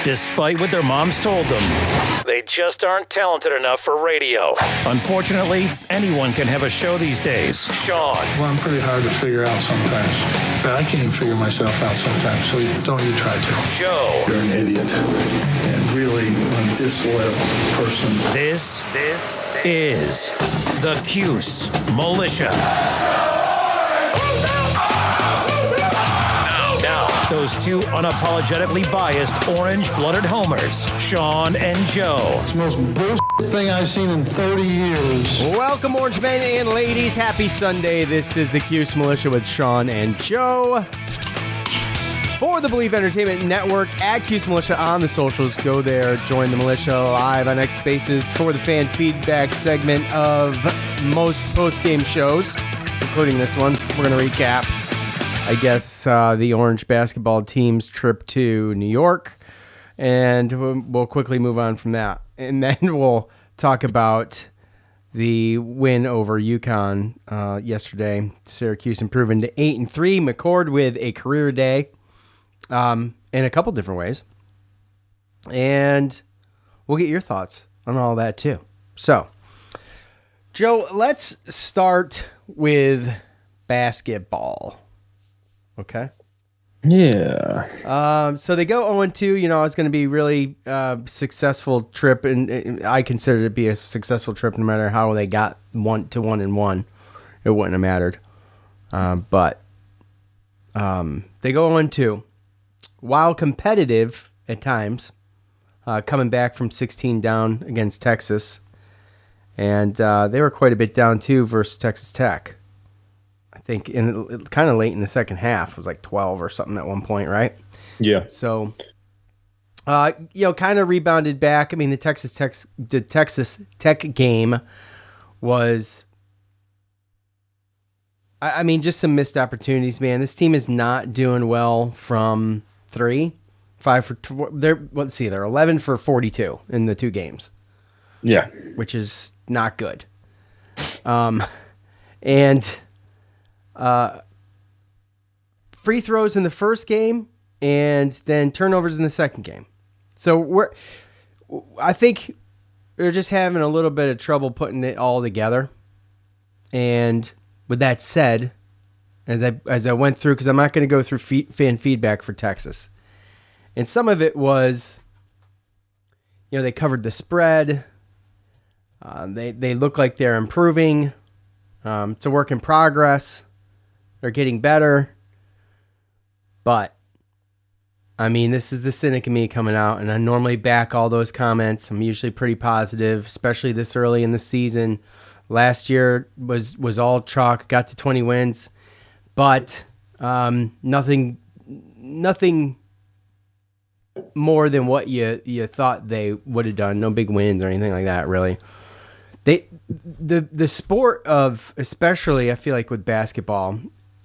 despite what their moms told them. They just aren't talented enough for radio. Unfortunately, anyone can have a show these days. Sean. Well, I'm pretty hard to figure out sometimes. In fact, I can't even figure myself out sometimes, so don't you try to. Joe. You're an idiot. And really a disloyal person. This is the Cuse Militia. Now, those two unapologetically biased orange-blooded homers, Sean and Joe. It's the most bullshit thing I've seen in 30 years. Welcome, orange men and ladies. Happy Sunday. This is the Cuse Militia with Sean and Joe. For the Believe Entertainment Network, at Cuse Militia on the socials. Go there, join the militia live on X Spaces for the fan feedback segment of most post-game shows, including this one. We're going to recap, I guess, the Orange basketball team's trip to New York, and we'll quickly move on from that. And then we'll talk about the win over UConn yesterday. Syracuse improving to 8-3. McCord with a career day. In a couple different ways. And we'll get your thoughts on all that too. So, Joe, let's start with basketball. Okay? Yeah. So they go 0-2. You know, it's going to be really successful trip, and I consider it to be a successful trip no matter how they got 1-1. It wouldn't have mattered. But they go 0-2. While competitive at times, coming back from 16 down against Texas, and they were quite a bit down too versus Texas Tech. I think kind of late in the second half, it was like 12 or something at one point, right? Yeah. So, kind of rebounded back. I mean, the Texas Tech game was, I mean, just some missed opportunities, man. This team is not doing well from 3, 5 for. Let's see, they're 11 for 42 in the two games. Yeah, which is not good. And free throws in the first game, and then turnovers in the second game. So I think we're just having a little bit of trouble putting it all together. And with that said, as I went through, because I'm not going to go through fan feedback for Texas, and some of it was, they covered the spread. They look like they're improving. It's a work in progress. They're getting better. But, I mean, this is the cynic in me coming out, and I normally back all those comments. I'm usually pretty positive, especially this early in the season. Last year was all chalk, got to 20 wins. But nothing more than what you thought they would have done. No big wins or anything like that, really. The sport of, especially I feel like with basketball,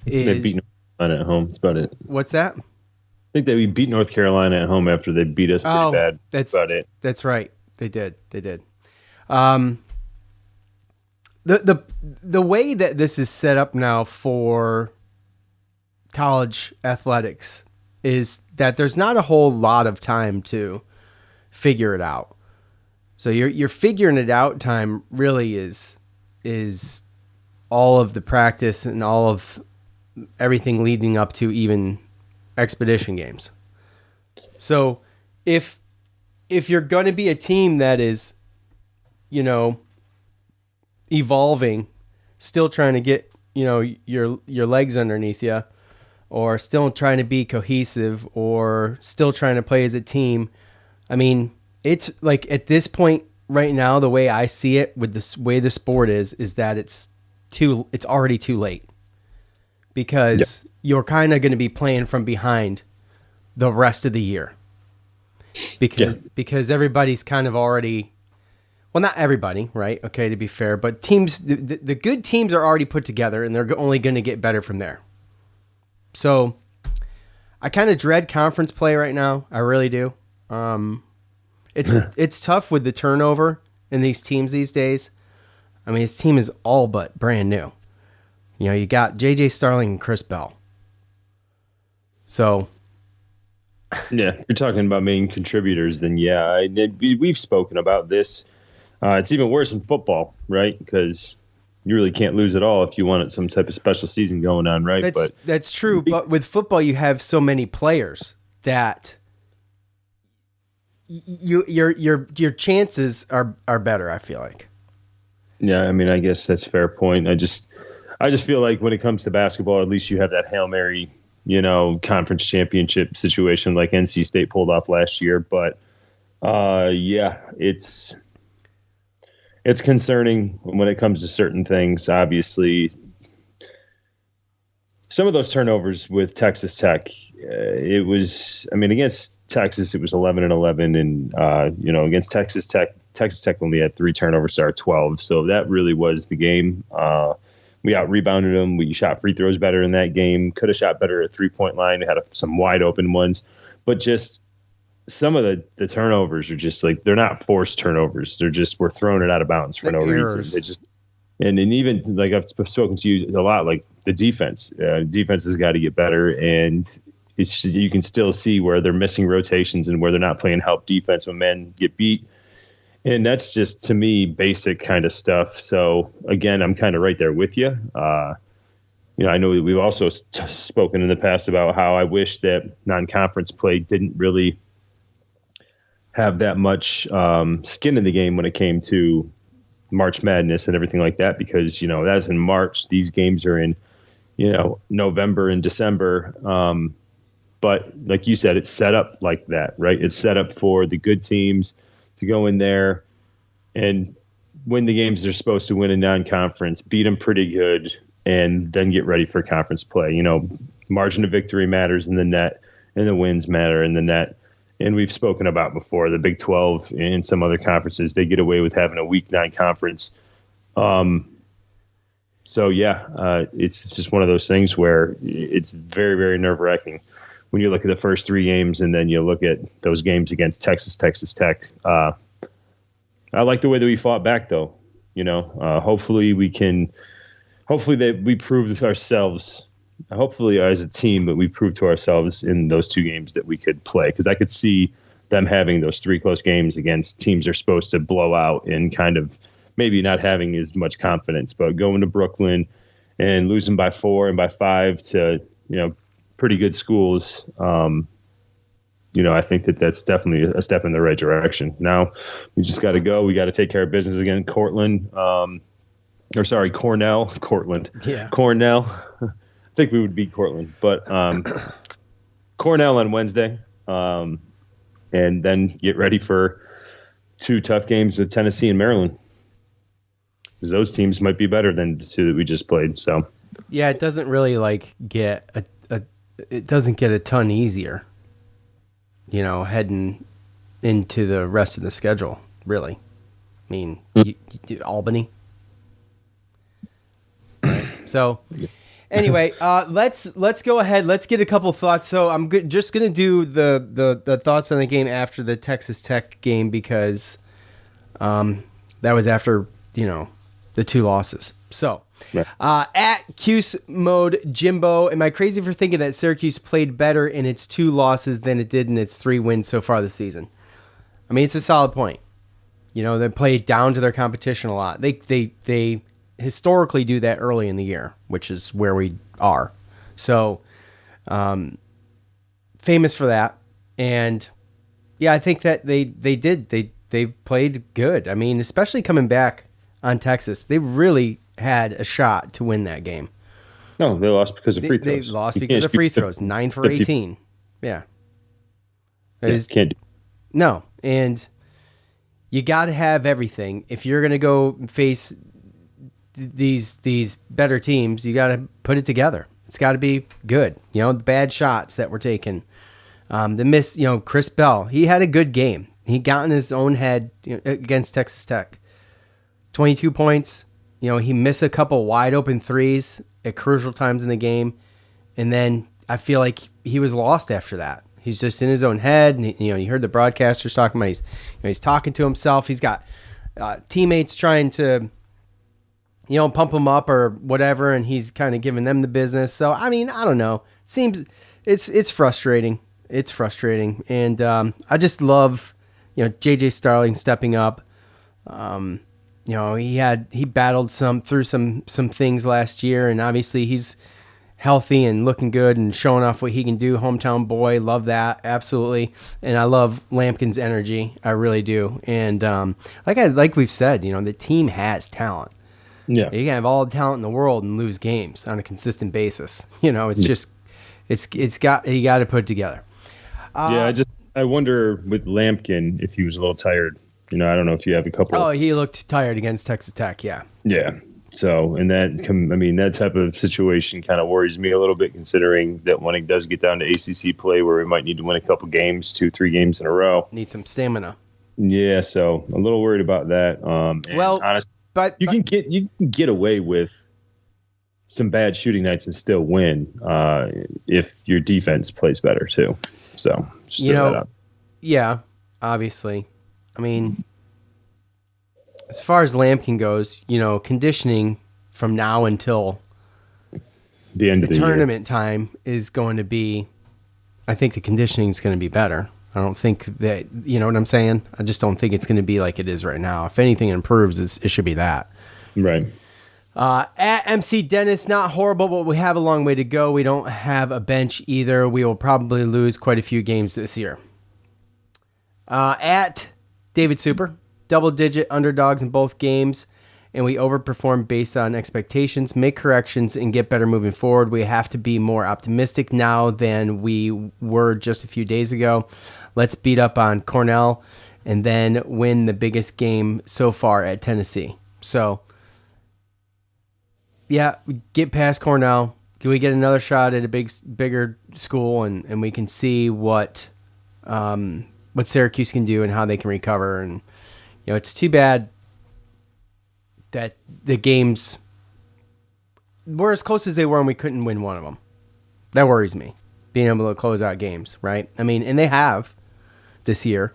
is they beat North Carolina at home. That's about it. What's that? I think that we beat North Carolina at home after they beat us pretty bad. That's about it. That's right. They did. The way that this is set up now for college athletics is that there's not a whole lot of time to figure it out. So your figuring it out time really is all of the practice and all of everything leading up to even expedition games. So if you're going to be a team that is, evolving, still trying to get, your legs underneath you, or still trying to be cohesive, or still trying to play as a team, I mean, it's like at this point right now, the way I see it with this way the sport is that it's already too late, because you're kind of going to be playing from behind the rest of the year, because everybody's kind of already, well, not everybody, right? Okay, to be fair, but teams, the good teams are already put together, and they're only going to get better from there. So I kind of dread conference play right now. I really do. It's tough with the turnover in these teams these days. I mean, his team is all but brand new. You got J.J. Starling and Chris Bell. So Yeah, if you're talking about main contributors, then yeah, we've spoken about this. It's even worse in football, right? Because you really can't lose at all if you want some type of special season going on, right? That's true. But with football, you have so many players that your chances are better. I feel like. Yeah, I mean, I guess that's a fair point. I just feel like when it comes to basketball, at least you have that Hail Mary, conference championship situation like NC State pulled off last year. But yeah, it's concerning when it comes to certain things. Obviously, some of those turnovers with Texas Tech, against Texas, it was 11-11, and against Texas Tech only had 3 turnovers to our 12. So that really was the game. We out-rebounded them. We shot free throws better in that game. Could have shot better at 3-point line. We had some wide-open ones. But just some of the turnovers are just like, they're not forced turnovers. They're just, we're throwing it out of bounds for no reason. They just, and even like I've spoken to you a lot, like the defense. Defense has got to get better, and you can still see where they're missing rotations and where they're not playing help defense when men get beat. And that's just, to me, basic kind of stuff. So, again, I'm kind of right there with you. I know we've also spoken in the past about how I wish that non-conference play didn't really have that much skin in the game when it came to March Madness and everything like that, because, that's in March. These games are in, November and December. But like you said, it's set up like that, right? It's set up for the good teams to go in there and win the games they're supposed to win in non-conference, beat them pretty good, and then get ready for conference play. Margin of victory matters in the net, and the wins matter in the net. And we've spoken about before, the Big 12 and some other conferences, they get away with having a week 9 conference. So, yeah, it's just one of those things where it's very, very nerve-wracking when you look at the first 3 games and then you look at those games against Texas Tech. I like the way that we fought back, though. Hopefully that we proved ourselves, hopefully as a team, but we proved to ourselves in those 2 games that we could play. Because I could see them having those 3 close games against teams they're supposed to blow out and kind of maybe not having as much confidence. But going to Brooklyn and losing by 4 and by 5 to, pretty good schools, I think that's definitely a step in the right direction. Now we just got to go. We got to take care of business again. Cornell. Yeah. Cornell. I think we would beat Cortland, but Cornell on Wednesday, and then get ready for 2 tough games with Tennessee and Maryland, because those teams might be better than the 2 that we just played. So yeah, it doesn't really it doesn't get a ton easier, heading into the rest of the schedule, really. I mean, Albany. Right. So anyway, let's go ahead. Let's get a couple thoughts. So I'm just going to do the thoughts on the game after the Texas Tech game, because that was after, the 2 losses. So at Cuse Mode Jimbo, am I crazy for thinking that Syracuse played better in its 2 losses than it did in its 3 wins so far this season? I mean, it's a solid point. They play down to their competition a lot. They historically do that early in the year, which is where we are. So, famous for that. And yeah, I think that they played good. I mean, especially coming back on Texas, they really had a shot to win that game. No, they lost because of free throws. They lost because of free throws. 9 for 18. Yeah. Can't do. No, and you got to have everything. If you're going to go face these better teams, you got to put it together. It's got to be good. The bad shots that were taken, the miss. Chris Bell, he had a good game. He got in his own head against Texas Tech. 22 points. He missed a couple wide open threes at crucial times in the game, and then I feel like he was lost after that. He's just in his own head, and you heard the broadcasters talking about he's talking to himself. He's got teammates trying to pump him up or whatever, and he's kind of giving them the business. So I mean, I don't know. Seems it's frustrating. it's frustrating. And I just love, J.J. Starling stepping up. He battled through some things last year, and obviously he's healthy and looking good and showing off what he can do. Hometown boy, love that, absolutely. And I love Lampkin's energy, I really do. And like we've said, the team has talent. Yeah, you can have all the talent in the world and lose games on a consistent basis. It's just you got to put it together. I wonder with Lampkin if he was a little tired. I don't know if you have a couple. Oh, he looked tired against Texas Tech. Yeah. Yeah. So, and that type of situation kind of worries me a little bit, considering that when it does get down to ACC play, where we might need to win a couple games, 2-3 games in a row, need some stamina. Yeah. So, a little worried about that. Honestly, but you can get away with some bad shooting nights and still win if your defense plays better too. So, just throw that out. Yeah, obviously. I mean, as far as Lampkin goes, conditioning from now until the end of the tournament time is going to be, I think the conditioning is going to be better. I don't think that, you know what I'm saying? I just don't think it's going to be like it is right now. If anything improves, it should be that. Right. At MC Dennis, not horrible, but we have a long way to go. We don't have a bench either. We will probably lose quite a few games this year. At David Super, double-digit underdogs in both games, and we overperform based on expectations, make corrections, and get better moving forward. We have to be more optimistic now than we were just a few days ago. Let's beat up on Cornell and then win the biggest game so far at Tennessee. So, yeah, we get past Cornell. Can we get another shot at a bigger school, and we can see what Syracuse can do and how they can recover. And it's too bad that the games were as close as they were and we couldn't win one of them. That worries me, being able to close out games, right? I mean, and they have this year.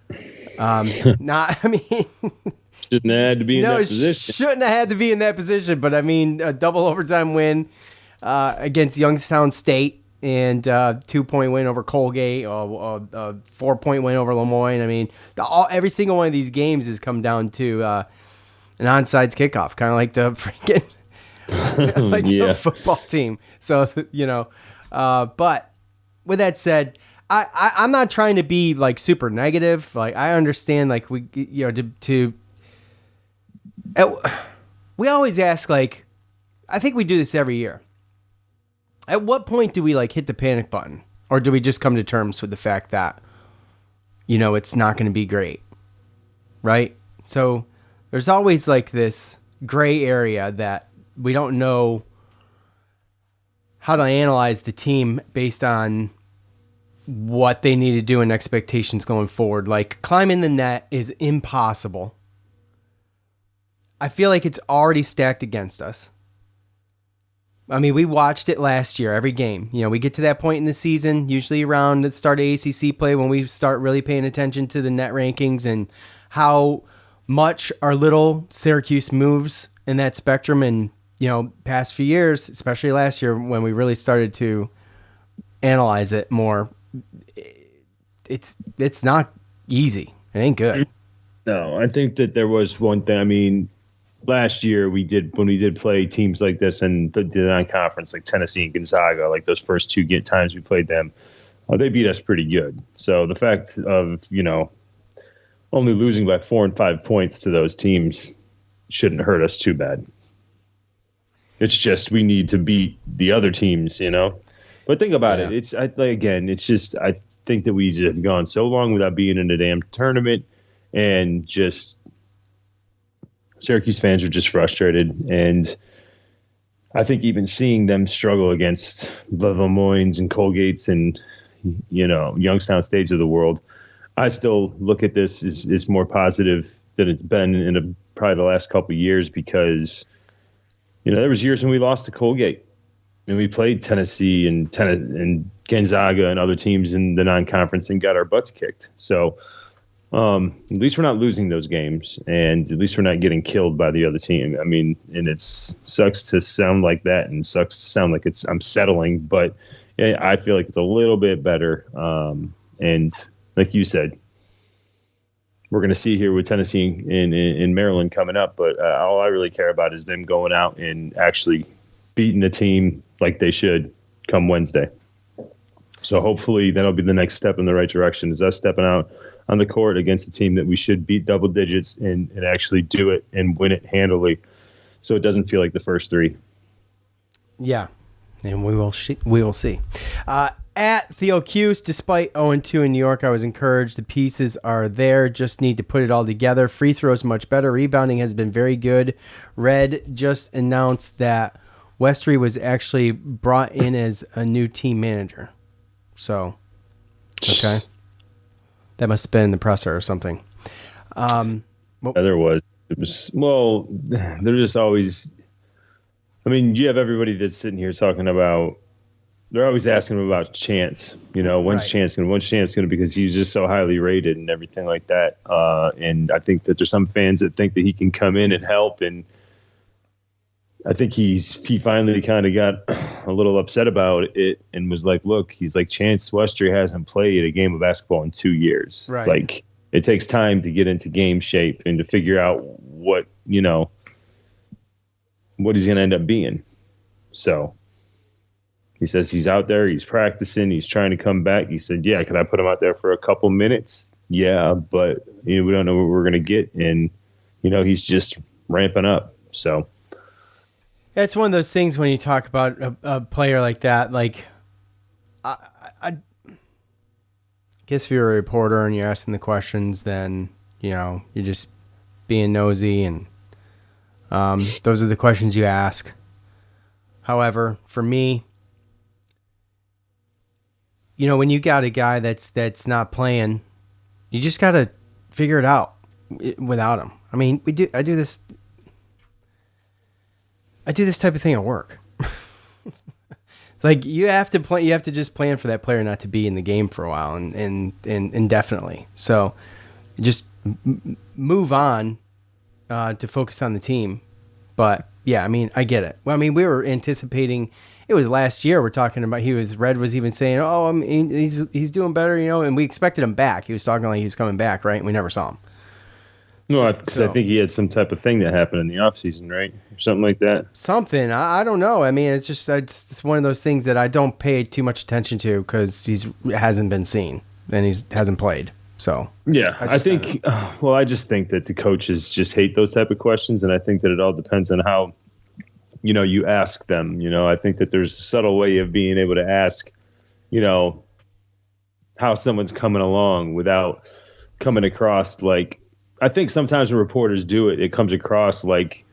Shouldn't have had to be in that position. Shouldn't have had to be in that position, but I mean, a double overtime win against Youngstown State, and 2-point win over Colgate, a 4-point win over Lemoyne. I mean, every single one of these games has come down to an onside kickoff, kind of like the freaking the football team. So but with that said, I'm not trying to be like super negative. Like, I understand, like, we we always ask, like, I think we do this every year. At what point do we like hit the panic button, or do we just come to terms with the fact that, it's not going to be great, right? So there's always like this gray area that we don't know how to analyze the team based on what they need to do and expectations going forward. Like, climbing the net is impossible. I feel like it's already stacked against us. I mean, we watched it last year, every game. We get to that point in the season, usually around the start of ACC play, when we start really paying attention to the net rankings and how much or little Syracuse moves in that spectrum. And, past few years, especially last year when we really started to analyze it more, it's not easy. It ain't good. No, I think that there was one thing. I mean, last year when we did play teams like this and the non-conference, like Tennessee and Gonzaga, like those first two times we played them, they beat us pretty good. So the fact of, only losing by 4 and 5 points to those teams shouldn't hurt us too bad. It's just we need to beat the other teams, But think about it. I think that we just have gone so long without being in a damn tournament, and just Syracuse fans are just frustrated. And I think even seeing them struggle against the Lemoynes and Colgates and, Youngstown States of the world, I still look at this as more positive than it's been in probably the last couple of years, because, there was years when we lost to Colgate and we played Tennessee and Gonzaga and other teams in the non-conference and got our butts kicked. So, at least we're not losing those games, and at least we're not getting killed by the other team. I mean, and it sucks to sound like that, and sucks to sound like I'm settling, but yeah, I feel like it's a little bit better. And like you said, we're going to see here with Tennessee in Maryland coming up. But all I really care about is them going out and actually beating the team like they should come Wednesday. So hopefully that'll be the next step in the right direction, is us stepping out on the court against a team that we should beat double digits and actually do it and win it handily, so it doesn't feel like the first three. Yeah, and we will see. At Theo Cuse, despite 0-2 in New York, I was encouraged. The pieces are there, just need to put it all together. Free throws much better. Rebounding has been very good. Red just announced that Westry was actually brought in as a new team manager. So, okay. That must have been in the presser or something. Yeah, there was. It was, well, they're just always, I mean, you have everybody that's sitting here talking about, they're always asking him about Chance. You know, when's Chance going to, because he's just so highly rated and everything like that. And I think that there's some fans that think that he can come in and help, and I think he finally kind of got a little upset about it and was like, look, he's like, Chance Westry hasn't played a game of basketball in 2 years. Right. Like, it takes time to get into game shape and to figure out what he's going to end up being. So he says he's out there, he's practicing, he's trying to come back. He said, yeah, can I put him out there for a couple minutes? Yeah, but we don't know what we're going to get. And, he's just ramping up. So it's one of those things when you talk about a player like that, like I guess if you're a reporter and you're asking the questions, then, you're just being nosy, and those are the questions you ask. However, for me, when you got a guy that's not playing, you just got to figure it out without him. I mean, I do this type of thing at work. It's like you have to just plan for that player not to be in the game for a while and indefinitely. So just move on to focus on the team. But yeah, I mean, I get it. Well, I mean, we were anticipating, it was last year we're talking about, Red was even saying, oh, I mean, he's doing better, and we expected him back. He was talking like he was coming back, right? And we never saw him. No, because I think he had some type of thing that happened in the offseason, right? Or something like that. Something. I don't know. I mean, it's one of those things that I don't pay too much attention to because hasn't been seen and he hasn't played. So yeah, I just think that the coaches just hate those type of questions, and I think that it all depends on how you ask them. I think that there's a subtle way of being able to ask, how someone's coming along without coming across like. I think sometimes when reporters do it, it comes across like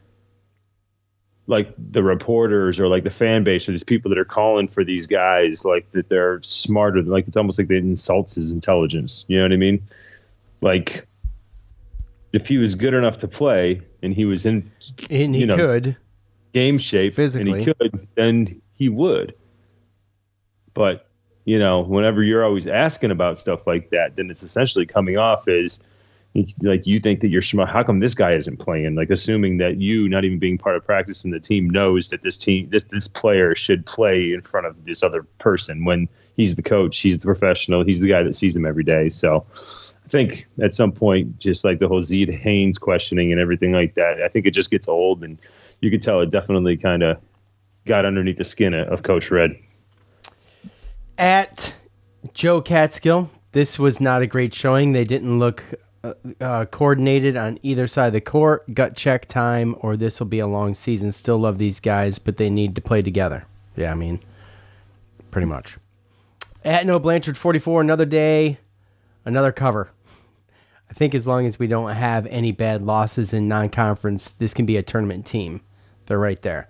the reporters or like the fan base or these people that are calling for these guys, like that they're smarter. Like it's almost like they insults his intelligence. You know what I mean? Like if he was good enough to play and he was in, and he could game shape physically, and he could, then he would. But whenever you're always asking about stuff like that, then it's essentially coming off as like you think that you're smart. How come this guy isn't playing? Like assuming that you, not even being part of practice and the team, knows that this player should play in front of this other person when he's the coach, he's the professional, he's the guy that sees him every day. So I think at some point, just like the whole Zed Haynes questioning and everything like that, I think it just gets old, and you could tell it definitely kind of got underneath the skin of Coach Red. At Joe Catskill, this was not a great showing. They didn't look coordinated on either side of the court. Gut check time, or this will be a long season. Still love these guys, but they need to play together. Yeah, I mean, pretty much. At No Blanchard 44, another day, another cover. I think as long as we don't have any bad losses in non-conference, this can be a tournament team. They're right there.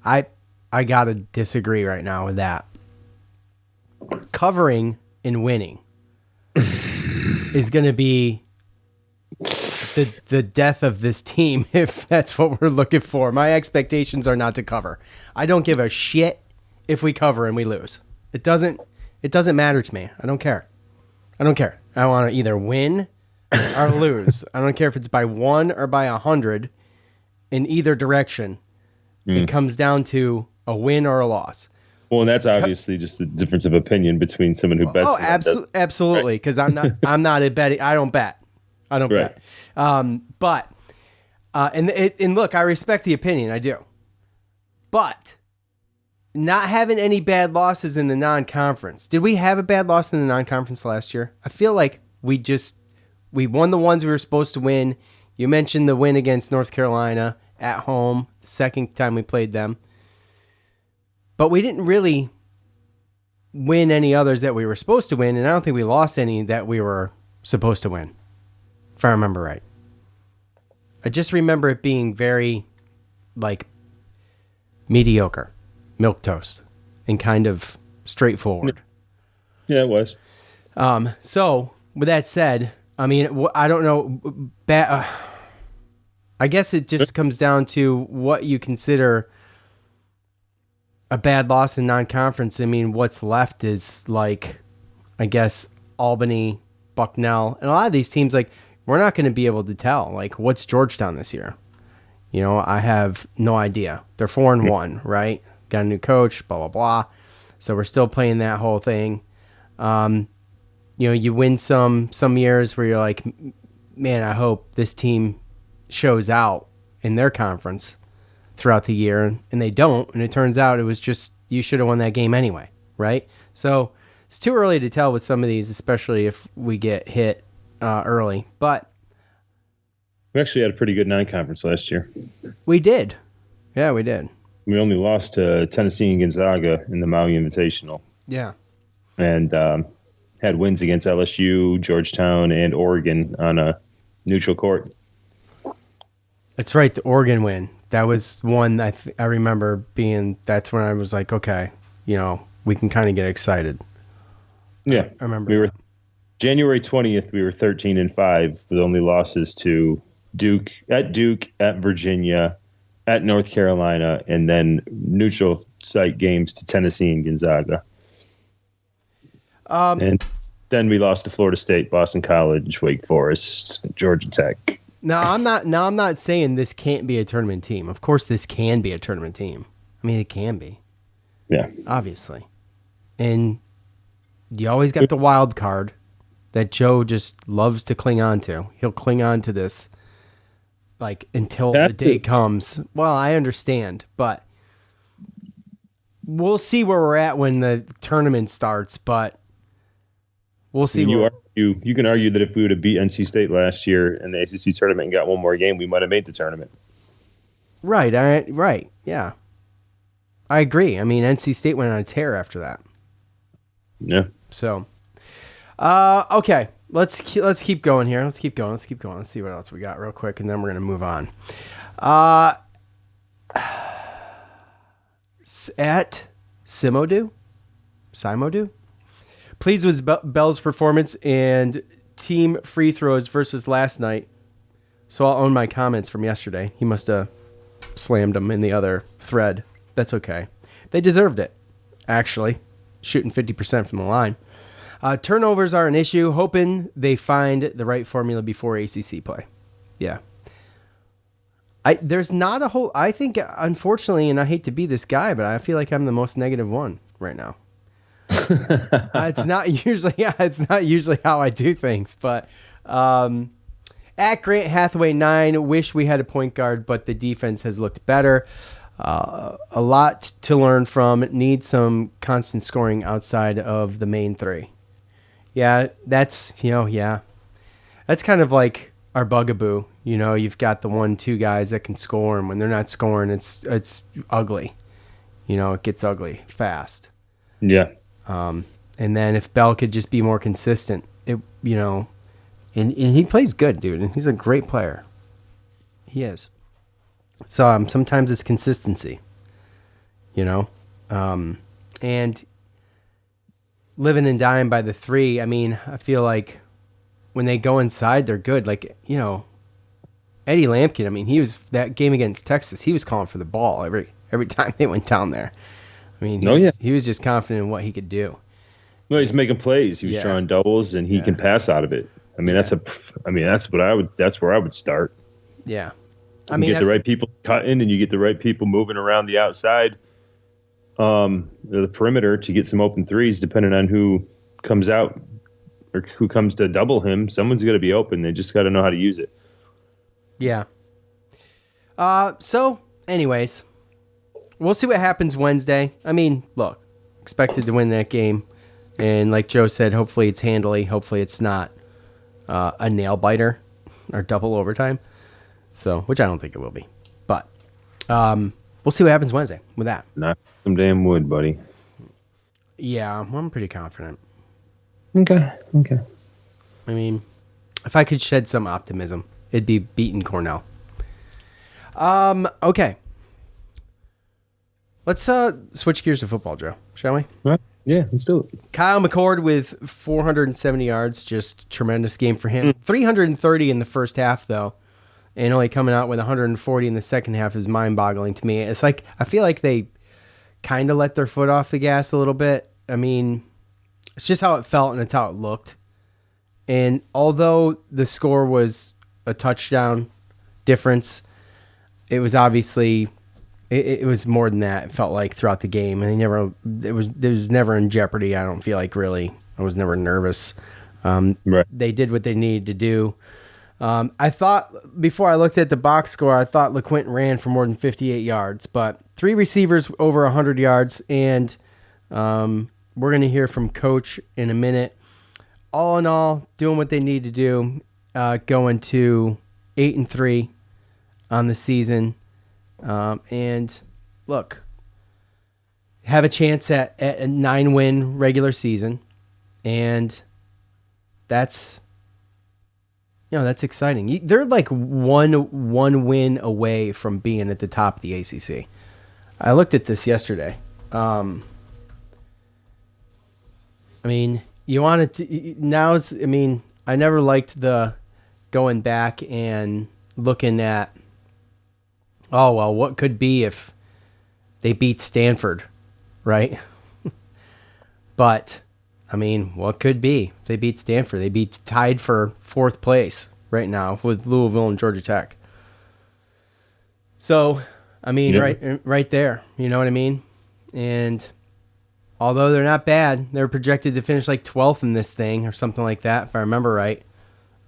I gotta disagree right now with that. Covering and winning is going to be the death of this team if that's what we're looking for. My expectations are not to cover. I don't give a shit if we cover and we lose. It doesn't matter to me. I don't care. I want to either win or lose. I don't care if it's by 1 or by 100. In either direction, it comes down to a win or a loss. Well, and that's obviously just a difference of opinion between someone who bets. Absolutely. Because I'm not a betting. I don't bet. Bet. But look, I respect the opinion. I do. But not having any bad losses in the non-conference. Did we have a bad loss in the non-conference last year? I feel like we won the ones we were supposed to win. You mentioned the win against North Carolina at home, the second time we played them. But we didn't really win any others that we were supposed to win, and I don't think we lost any that we were supposed to win, if I remember right. I just remember it being very, mediocre, milquetoast, and kind of straightforward. Yeah, it was. So, with that said, I mean, I don't know. I guess it just comes down to what you consider a bad loss in non-conference. I mean, what's left is I guess Albany, Bucknell, and a lot of these teams, we're not going to be able to tell. What's Georgetown this year? I have no idea. They're 4-1, right? Got a new coach, blah, blah, blah. So we're still playing that whole thing. You win some years where you're like, man, I hope this team shows out in their conference throughout the year, and they don't, and it turns out it was just you should have won that game anyway, right? So it's too early to tell with some of these, especially if we get hit early. But we actually had a pretty good non-conference last year. We did. Yeah, we did. We only lost to Tennessee and Gonzaga in the Maui Invitational. Yeah. And had wins against LSU, Georgetown, and Oregon on a neutral court. That's right, the Oregon win. That was one I remember being, that's when I was like, okay, we can kind of get excited. Yeah. I remember. We were January 20th, we were 13-5 with only losses to Duke, at Virginia, at North Carolina, and then neutral site games to Tennessee and Gonzaga. And then we lost to Florida State, Boston College, Wake Forest, Georgia Tech. Now I'm not saying this can't be a tournament team. Of course this can be a tournament team. I mean, it can be. Yeah. Obviously. And you always got the wild card that Joe just loves to cling on to. He'll cling on to this until the day comes. Well, I understand, but we'll see where we're at when the tournament starts, but we'll see. You can argue that if we would have beat NC State last year in the ACC tournament and got one more game, we might have made the tournament. Right. Right. Yeah. I agree. I mean, NC State went on a tear after that. Yeah. So, okay. Let's keep going here. Let's keep going. Let's see what else we got real quick, and then we're going to move on. At Simodu? Pleased with Bell's performance and team free throws versus last night. So I'll own my comments from yesterday. He must have slammed them in the other thread. That's okay. They deserved it, actually. Shooting 50% from the line. Turnovers are an issue. Hoping they find the right formula before ACC play. Yeah. There's not a whole... I think, unfortunately, and I hate to be this guy, but I feel like I'm the most negative one right now. It's not usually how I do things, but at Grant Hathaway 9, wish we had a point guard, but the defense has looked better. A lot to learn from. Need some constant scoring outside of the main three. Yeah, that's that's kind of like our bugaboo. You've got the 1-2 guys that can score, and when they're not scoring, it's ugly. It gets ugly fast. Yeah. And then if Bell could just be more consistent, and he plays good, dude, and he's a great player. He is. So sometimes it's consistency, and living and dying by the three. I mean, I feel like when they go inside, they're good. Eddie Lampkin. I mean, he was that game against Texas. He was calling for the ball every time they went down there. I mean, he was just confident in what he could do. Well, he's making plays. He was drawing doubles, and he can pass out of it. I mean, that's where I would start. Yeah. You get the right people cutting, and you get the right people moving around the outside. the perimeter to get some open threes, depending on who comes out or who comes to double him. Someone's got to be open. They just got to know how to use it. Yeah. So, anyways, we'll see what happens Wednesday. I mean, look, expected to win that game. And like Joe said, hopefully it's handily. Hopefully it's not a nail biter or double overtime. So, which I don't think it will be. But we'll see what happens Wednesday with that. Knock some damn wood, buddy. Yeah, I'm pretty confident. Okay. I mean, if I could shed some optimism, it'd be beating Cornell. Okay. Let's switch gears to football, Joe, shall we? All right. Yeah, let's do it. Kyle McCord with 470 yards, just tremendous game for him. 330 in the first half, though, and only coming out with 140 in the second half is mind-boggling to me. It's like I feel like they kind of let their foot off the gas a little bit. I mean, it's just how it felt and it's how it looked. And although the score was a touchdown difference, it was obviously it was more than that. It felt like throughout the game, and it was never in jeopardy. I don't feel like really. I was never nervous. Right. They did what they needed to do. I thought before I looked at the box score, I thought LeQuint ran for more than 58 yards, but 3 receivers over 100 yards, and we're going to hear from Coach in a minute. All in all, doing what they need to do, going to 8-3 on the season. And look, have a chance at a 9-win regular season, and that's exciting. They're like one win away from being at the top of the ACC. I looked at this yesterday. I mean, you want to now? I never liked the going back and looking at. Oh, well, what could be if they beat Stanford, right? But, I mean, what could be if they beat Stanford? They beat tied for 4th place right now with Louisville and Georgia Tech. So, I mean, yeah. right there, you know what I mean? And although they're not bad, they're projected to finish like 12th in this thing or something like that, if I remember right.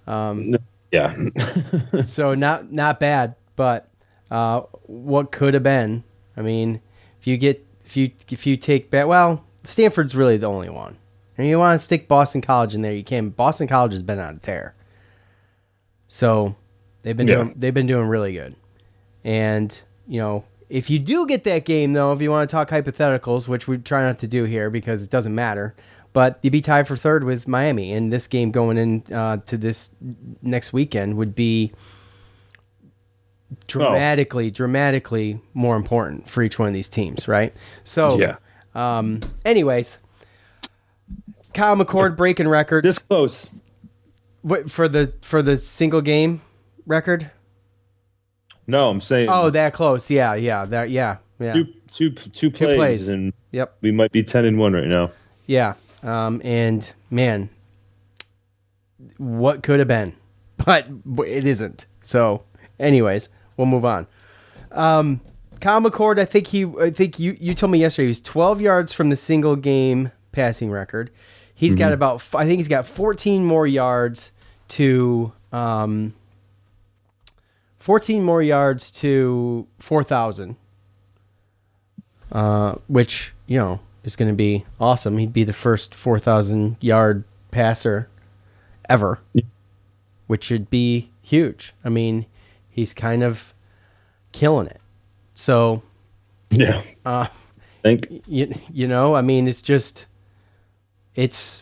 Yeah. So not bad, but what could have been? I mean, if you take back, well, Stanford's really the only one, and you want to stick Boston College in there, you can. Boston College has been on a tear, so they've been doing really good. And if you do get that game, though, if you want to talk hypotheticals, which we try not to do here because it doesn't matter, but you'd be tied for 3rd with Miami, and this game going in to this next weekend would be dramatically more important for each one of these teams, right? So, anyways, Kyle McCord breaking records. This close. What, for the single game record? No, I'm saying. Oh, that close. Yeah. Two plays, and yep, we might be 10-1 right now. Yeah, and man, what could have been, but it isn't. So, anyways. We'll move on. Kyle McCord, I think you told me yesterday he was 12 yards from the single game passing record. He's got I think he's got 14 more yards to 4,000, which is going to be awesome. He'd be the first 4,000 yard passer ever, which would be huge. I mean, he's kind of killing it. So, yeah. I mean, it's just, it's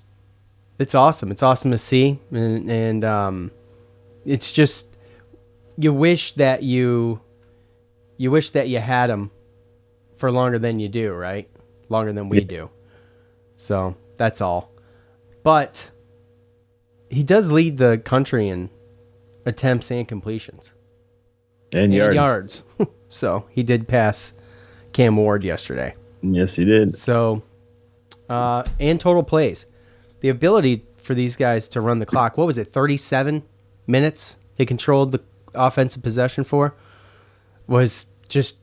awesome. It's awesome to see, and it's just you wish that you had him for longer than you do, right? Longer than we do. So that's all. But he does lead the country in attempts and completions. And yards. So he did pass Cam Ward yesterday. Yes, he did. So, and total plays. The ability for these guys to run the clock, what was it, 37 minutes they controlled the offensive possession for, was just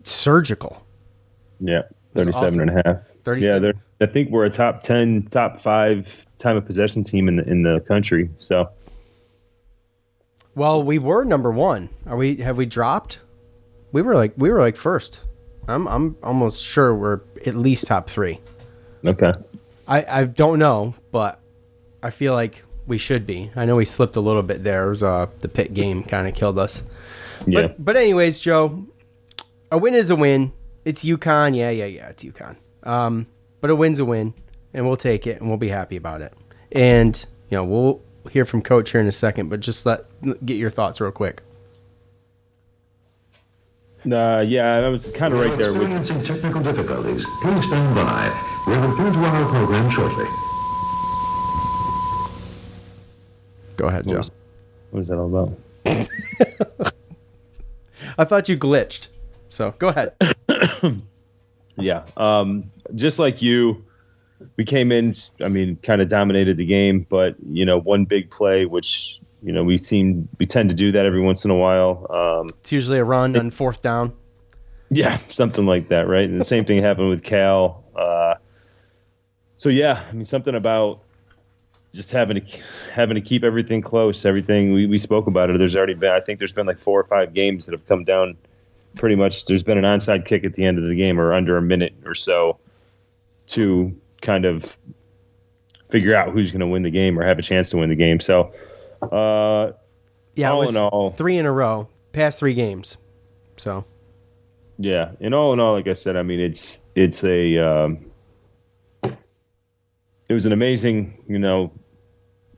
surgical. Yeah. 37 and a half. 37. Yeah, I think we're a top 10, top 5 time of possession team in the country. So, well, we were number 1. Have we dropped? We were like first. I'm almost sure we're at least top 3. Okay. I don't know, but I feel like we should be. I know we slipped a little bit there. It was the Pitt game kind of killed us. Yeah. But anyways, Joe, a win is a win. It's UConn. Yeah, it's UConn. But a win's a win, and we'll take it, and we'll be happy about it. And, we'll hear from Coach here in a second, but just get your thoughts real quick. Yeah, I was kind of right there with experiencing technical difficulties. Please stand by. We'll return to our program shortly. Go ahead, Joe. What was that all about? I thought you glitched, so go ahead. Yeah. Just like you, we came in, kind of dominated the game, but, one big play, which, we tend to do that every once in a while. It's usually a run on 4th down. Yeah, something like that, right? And the same thing happened with Cal. Something about just having to keep everything close. Everything we spoke about it. I think there's been like 4 or 5 games that have come down pretty much. There's been an onside kick at the end of the game or under a minute or so to kind of figure out who's going to win the game or have a chance to win the game. So, all in all, 3 in a row, past 3 games. So, yeah, and all in all, like I said, it was an amazing,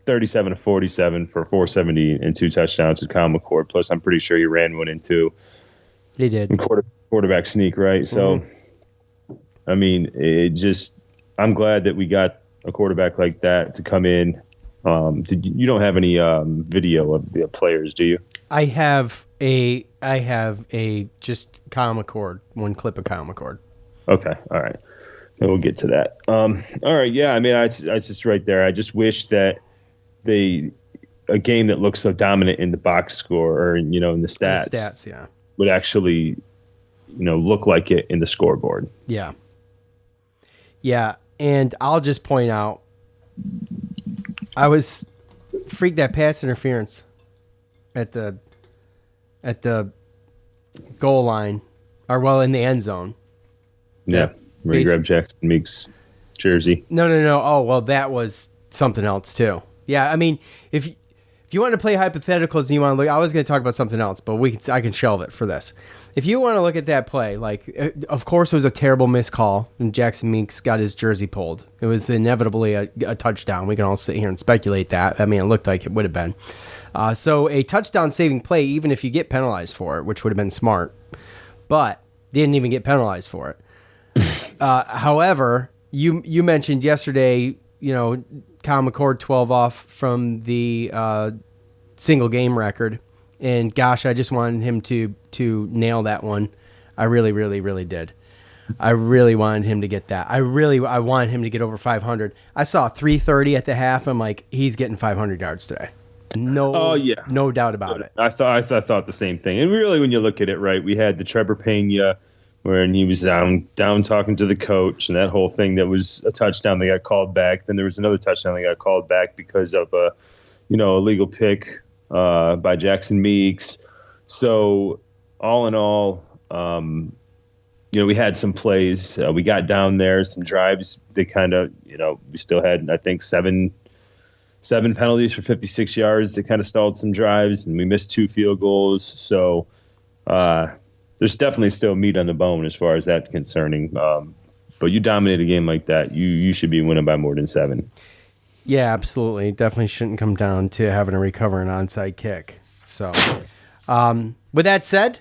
37 to 47 for 470 and 2 touchdowns with Kyle McCord. Plus, I'm pretty sure he ran one in 2. He did. And quarterback sneak, right? So, I'm glad that we got a quarterback like that to come in. You don't have any video of the players, do you? I have a just Kyle McCord, one clip of Kyle McCord. Okay, all right. We'll get to that. All right, yeah. I just right there. I just wish that a game that looks so dominant in the box score or in the stats, yeah, would actually look like it in the scoreboard. Yeah. And I'll just point out, I was freaked at pass interference at the goal line, in the end zone. Yeah. Where you grab Jackson Meeks' jersey. No. Oh, well, that was something else too. Yeah, if you want to play hypotheticals and you want to look, I was going to talk about something else, but I can shelve it for this. If you want to look at that play, of course it was a terrible missed call, and Jackson Meeks got his jersey pulled. It was inevitably a touchdown. We can all sit here and speculate that. It looked like it would have been. So a touchdown-saving play, even if you get penalized for it, which would have been smart, but didn't even get penalized for it. However, you mentioned yesterday, Kyle McCord 12 off from the single game record, and gosh, I just wanted him to nail that one. I really, really, really did. I really wanted him to get that. I wanted him to get over 500. I saw 330 at the half. I'm like, he's getting 500 yards today. No doubt about it. I thought the same thing. And really, when you look at it, right, we had the Trevor Pena when he was down talking to the coach, and that whole thing that was a touchdown that got called back. Then there was another touchdown that got called back because of a illegal pick by Jackson Meeks. So all in all, we had some plays. We got down there, some drives. They kind of, we still had, I think, seven penalties for 56 yards. They kind of stalled some drives, and we missed 2 field goals. So there's definitely still meat on the bone as far as that's concerning. But you dominate a game like that, you should be winning by more than 7. Yeah, absolutely. It definitely shouldn't come down to having to recover an onside kick. So, with that said,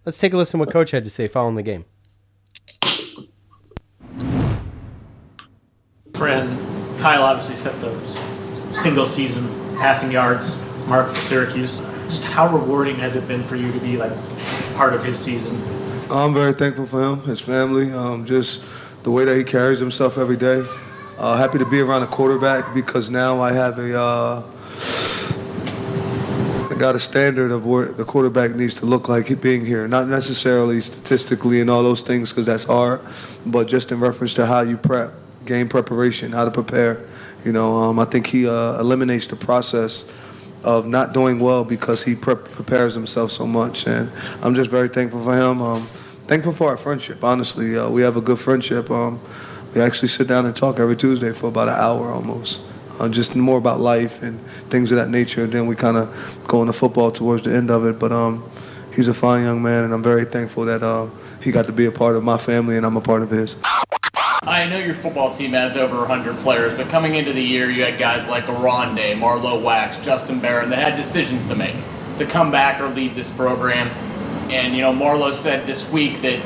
let's take a listen to what Coach had to say following the game. Friend Kyle obviously set the single-season passing yards mark for Syracuse. Just how rewarding has it been for you to be part of his season? I'm very thankful for him, his family, just the way that he carries himself every day. Happy to be around a quarterback because now I have they got a standard of what the quarterback needs to look like being here. Not necessarily statistically and all those things, because that's hard, but just in reference to how you prep, game preparation, how to prepare. I think he eliminates the process of not doing well because he prepares himself so much. And I'm just very thankful for him. Thankful for our friendship, honestly. We have a good friendship. We actually sit down and talk every Tuesday for about an hour almost. Just more about life and things of that nature. Then we kind of go into football towards the end of it. But he's a fine young man, and I'm very thankful that he got to be a part of my family and I'm a part of his. I know your football team has over 100 players, but coming into the year, you had guys like Aronde, Marlo Wax, Justin Barron that had decisions to make, to come back or leave this program. And, Marlo said this week that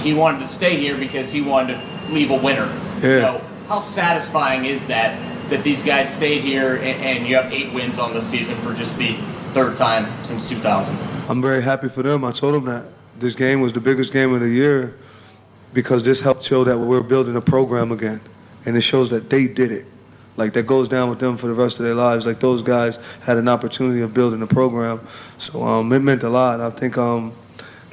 he wanted to stay here because he wanted to leave a winner. Yeah. How satisfying is that these guys stayed here and you have 8 wins on the season for just the 3rd time since 2000? I'm very happy for them. I told them that this game was the biggest game of the year, because this helped show that we're building a program again. And it shows that they did it. Like, that goes down with them for the rest of their lives. Like, those guys had an opportunity of building a program. So it meant a lot. I think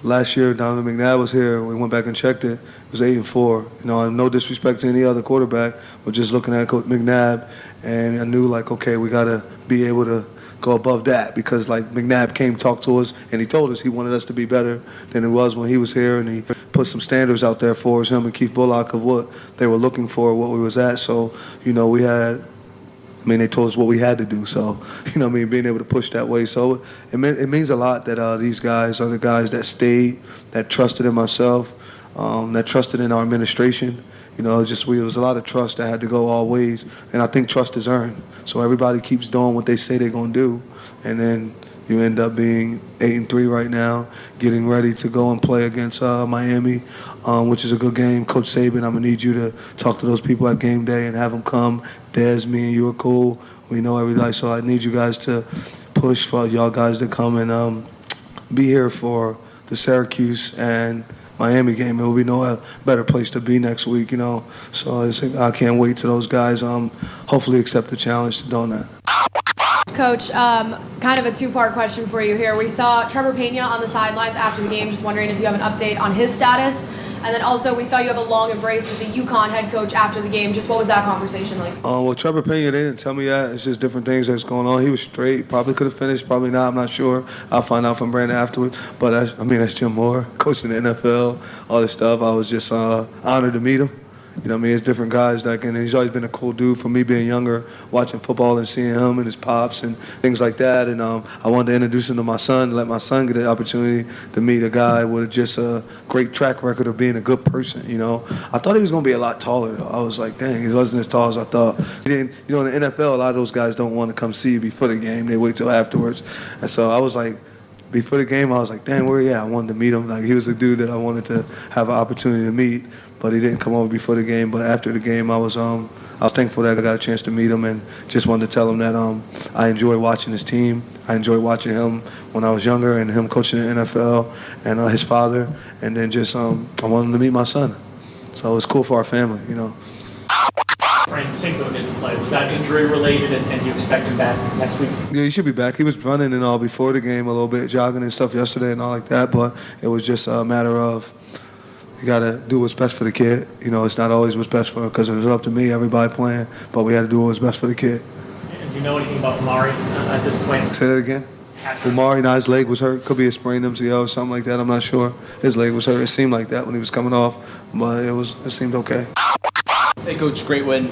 last year, Donovan McNabb was here. We went back and checked it. It was 8-4. No disrespect to any other quarterback, but just looking at Coach McNabb, and I knew, okay, we got to be able to go above that, because McNabb came, talked to us, and he told us he wanted us to be better than it was when he was here, and he put some standards out there for us, him and Keith Bullock, of what they were looking for, what we was at. So, we had, they told us what we had to do. So, being able to push that way. So it means a lot that these guys are the guys that stayed, that trusted in myself, that trusted in our administration. It was a lot of trust that had to go all ways, and I think trust is earned. So everybody keeps doing what they say they're going to do, and then you end up being 8-3 right now, getting ready to go and play against Miami, which is a good game. Coach Saban, I'm going to need you to talk to those people at game day and have them come. Des, me and you are cool. We know everybody, so I need you guys to push for y'all guys to come and be here for the Syracuse and Miami game. It will be no better place to be next week, So I can't wait till those guys hopefully accept the challenge to doing that. Coach, kind of a 2-part question for you here. We saw Trevor Pena on the sidelines after the game. Just wondering if you have an update on his status. And then also we saw you have a long embrace with the UConn head coach after the game. Just what was that conversation like? Well, Trevor Pena, they didn't tell me that. It's just different things that's going on. He was straight. Probably could have finished. Probably not. I'm not sure. I'll find out from Brandon afterwards. But that's Jim Moore, coaching the NFL, all this stuff. I was just honored to meet him. It's different guys and he's always been a cool dude for me being younger, watching football and seeing him and his pops and things like that. And I wanted to introduce him to my son, let my son get the opportunity to meet a guy with just a great track record of being a good person, I thought he was going to be a lot taller, though. I was like, dang, he wasn't as tall as I thought. He didn't, in the NFL, a lot of those guys don't want to come see you before the game. They wait till afterwards. And so I was like, before the game, I was like, dang, where he at? I wanted to meet him. He was a dude that I wanted to have an opportunity to meet, but he didn't come over before the game. But after the game, I was thankful that I got a chance to meet him, and just wanted to tell him that I enjoy watching his team. I enjoyed watching him when I was younger and him coaching the NFL and his father. And then just I wanted him to meet my son. So it was cool for our family, Francisco didn't play. Was that injury related, and you expect him back next week? Yeah, he should be back. He was running and all before the game a little bit, jogging and stuff yesterday and all like that, but it was just a matter of you got to do what's best for the kid. It's not always what's best for him, because it was up to me, everybody playing, but we had to do what was best for the kid. And do you know anything about Amari at this point? Say that again? Amari, his leg was hurt. Could be a sprained MCL or something like that. I'm not sure. His leg was hurt. It seemed like that when he was coming off, but it seemed okay. Hey, Coach, great win.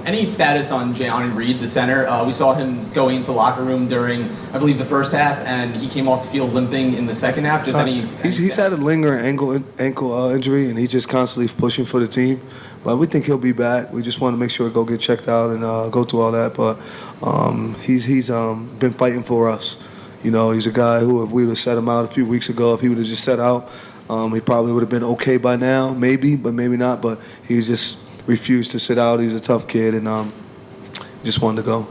Any status on Jayani Reed, the center? We saw him going into the locker room during, I believe, the first half, and he came off the field limping in the second half. Just He's had a lingering ankle injury, and he's just constantly pushing for the team. But we think he'll be back. We just want to make sure go get checked out and go through all that. But he's been fighting for us. He's a guy who, if we would have set him out a few weeks ago, if he would have just set out, he probably would have been okay by now, maybe, but maybe not. But he's just refused to sit out. He's a tough kid, and just wanted to go.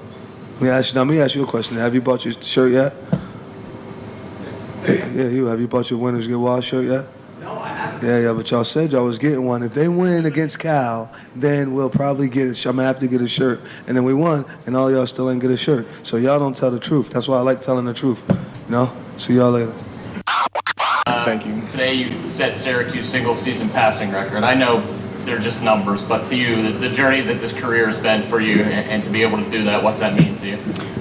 Let me ask you a question. Have you bought your shirt yet? Yeah, have you bought your Winners Get Wild shirt yet? No, I haven't. Yeah, but y'all said y'all was getting one. If they win against Cal, then we'll probably get it. I'm going to have to get a shirt. And then we won, and all y'all still ain't get a shirt. So y'all don't tell the truth. That's why I like telling the truth. See y'all later. Thank you. Today you set Syracuse single-season passing record. I know they're just numbers, but to you, the journey that this career has been for you, and to be able to do that, what's that mean to you?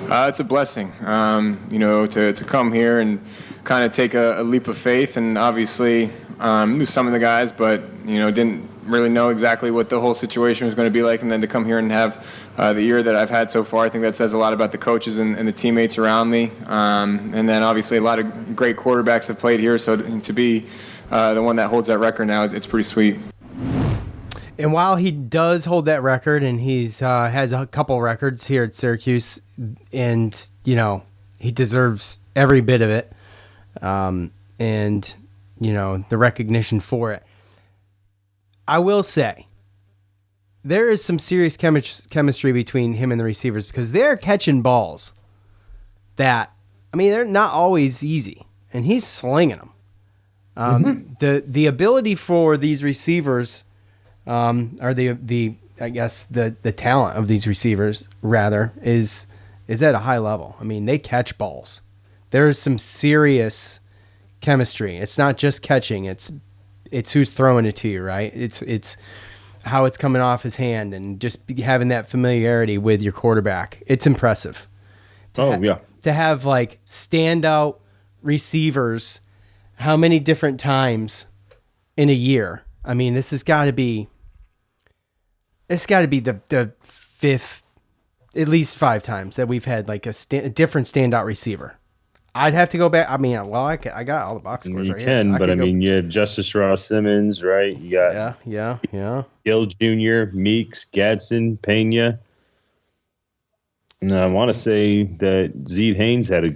It's a blessing, to come here and kind of take a leap of faith. And obviously knew some of the guys, but, didn't really know exactly what the whole situation was going to be like. And then to come here and have the year that I've had so far, I think that says a lot about the coaches and the teammates around me. And then obviously a lot of great quarterbacks have played here. So to be the one that holds that record now, it's pretty sweet. And while he does hold that record, and he's has a couple records here at Syracuse, and he deserves every bit of it, and the recognition for it. I will say there is some serious chemistry between him and the receivers, because they're catching balls that, they're not always easy, and he's slinging them. The ability for these receivers. Or the talent of these receivers rather is at a high level. They catch balls. There is some serious chemistry. It's not just catching. It's who's throwing it to you, right? It's how it's coming off his hand, and just having that familiarity with your quarterback. It's impressive. To have like standout receivers, how many different times in a year? This has got to be. It's got to be the fifth, at least 5 times that we've had like a different standout receiver. I'd have to go back. I got all the box scores right here. You have Justice Ross Simmons, right? You got yeah. Gill Jr., Meeks, Gadsden, Pena. And I want to say that Zeed Haynes had a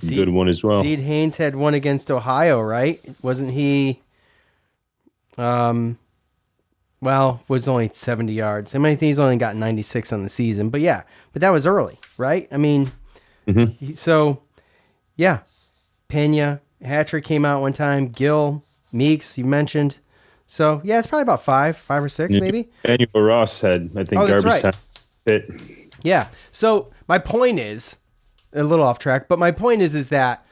good one as well. Zeed Haynes had one against Ohio, right? Wasn't he? Was only 70 yards. He's only got 96 on the season. But that was early, right? So, yeah. Pena, Hatcher came out one time. Gill, Meeks, you mentioned. So, yeah, it's probably about 5 or 6 maybe. Daniel Ross had, I think, garbage time fit. Yeah. So, my point is, a little off track, but my point is that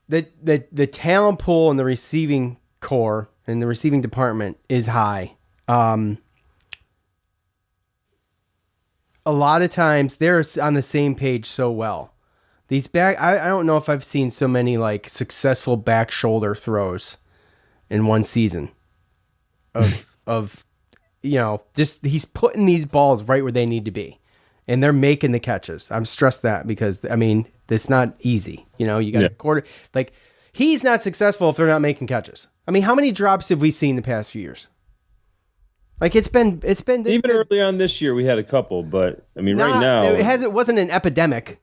the talent pool in the receiving core and the receiving department is high. A lot of times they're on the same page so well. These I don't know if I've seen so many like successful back shoulder throws in one season of just he's putting these balls right where they need to be, and they're making the catches. I'm stressed that because it's not easy. You got a quarter, like he's not successful if they're not making catches. How many drops have we seen the past few years? Like it's been even early on this year we had a couple, but right now it wasn't an epidemic.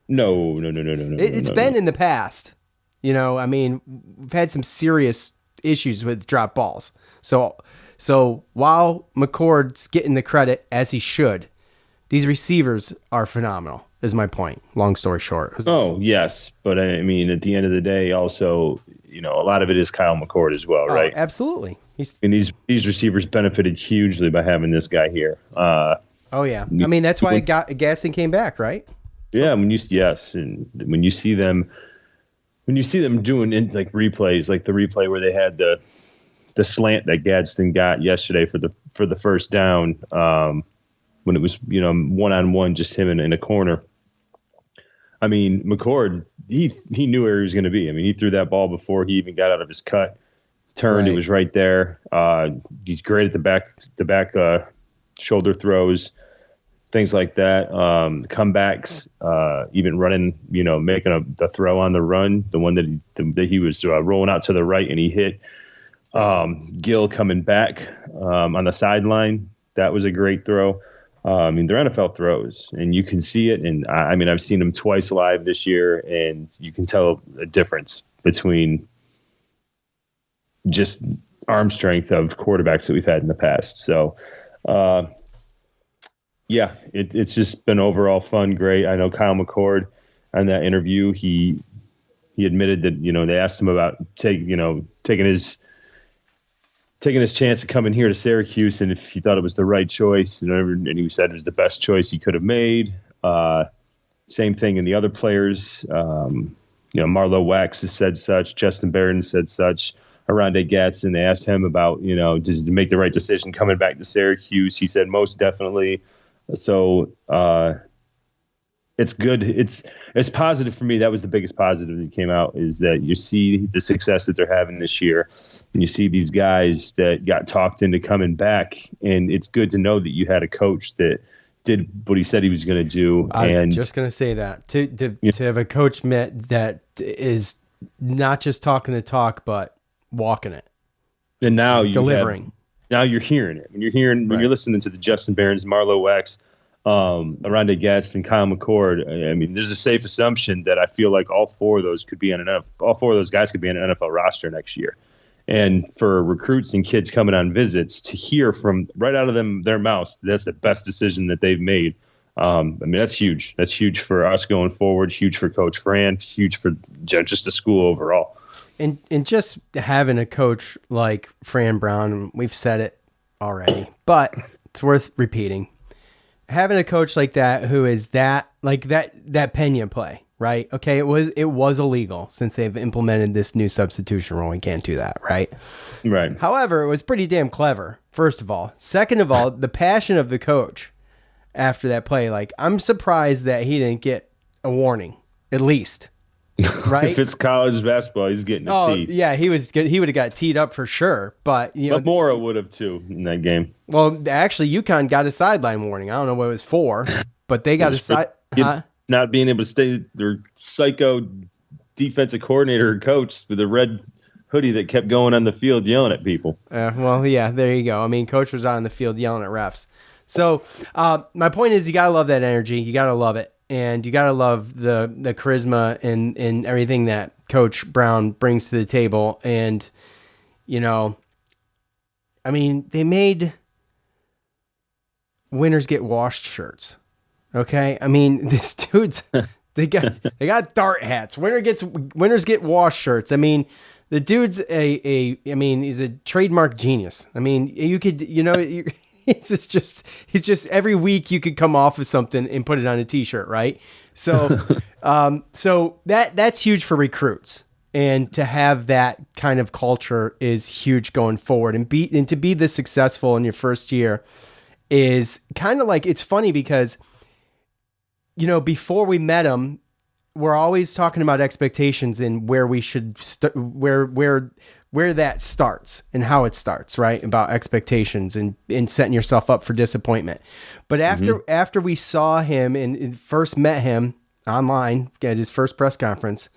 No. It's been in the past. We've had some serious issues with drop balls. So while McCord's getting the credit as he should, these receivers are phenomenal. Is my point. Long story short. Oh yes, but at the end of the day, also a lot of it is Kyle McCord as well, right? Absolutely. These receivers benefited hugely by having this guy here. That's why Gaston came back, right? Yeah, and when you see them doing like replays, like the replay where they had the slant that Gadsden got yesterday for the first down, when it was 1-on-1, just him in a corner. McCord, he knew where he was going to be. He threw that ball before he even got out of his cut. Turned, right. It was right there. He's great at the back shoulder throws, things like that. Comebacks, even running, making the throw on the run, the one that he was rolling out to the right and he hit. Gill coming back on the sideline, that was a great throw. They're NFL throws, and you can see it. And I've seen them twice live this year, and you can tell a difference between just arm strength of quarterbacks that we've had in the past. So, it's just been overall fun, great. I know Kyle McCord on that interview, he admitted that, they asked him about taking taking his chance of coming here to Syracuse, and if he thought it was the right choice, and he said it was the best choice he could have made. Same thing in the other players. Marlo Wax has said such. Justin Barron said such. Arande Gatson, they asked him about, does he make the right decision coming back to Syracuse? He said most definitely. So it's good. It's positive for me. That was the biggest positive that came out, is that you see the success that they're having this year, and you see these guys that got talked into coming back, and it's good to know that you had a coach that did what he said he was going to do. I was just going to say that to have a coach that is not just talking the talk, but walking it. And now delivering. Now you're hearing it. When you're listening to the Justin Barons, Marlo Wax, Arande Gatson, and Kyle McCord. I mean, there's a safe assumption that I feel like all four of those guys could be on an NFL roster next year. And for recruits and kids coming on visits to hear from right out of their mouths, that's the best decision that they've made. That's huge. That's huge for us going forward, huge for Coach Fran, huge for just the school overall. And just having a coach like Fran Brown, we've said it already, but it's worth repeating. Having a coach like that, who is that Pena play, right? Okay, it was illegal since they've implemented this new substitution rule. We can't do that, right? Right. However, it was pretty damn clever, first of all. Second of all, the passion of the coach after that play, I'm surprised that he didn't get a warning, at least. Right? If it's college basketball, he's getting a tee. Yeah, he would have got teed up for sure. But Mora would have too in that game. Well, actually, UConn got a sideline warning. I don't know what it was for, but they got a side. Not being able to stay their psycho defensive coordinator and coach with a red hoodie that kept going on the field yelling at people. There you go. I mean, coach was out on the field yelling at refs. So my point is, you gotta love that energy. You gotta love it. And you got to love the charisma and everything that Coach Brown brings to the table. And, they made winners get washed shirts. Okay. I mean, this dude's, they got dart hats. Winners get washed shirts. I mean, the dude's he's a trademark genius. I mean, you could, he's just every week you could come off with something and put it on a t-shirt, right? So, that's huge for recruits, and to have that kind of culture is huge going forward, and to be this successful in your first year is kind of it's funny because, before we met him, we're always talking about expectations and where we should where that starts and how it starts, right? About expectations and setting yourself up for disappointment. But after we saw him and first met him online at his first press conference,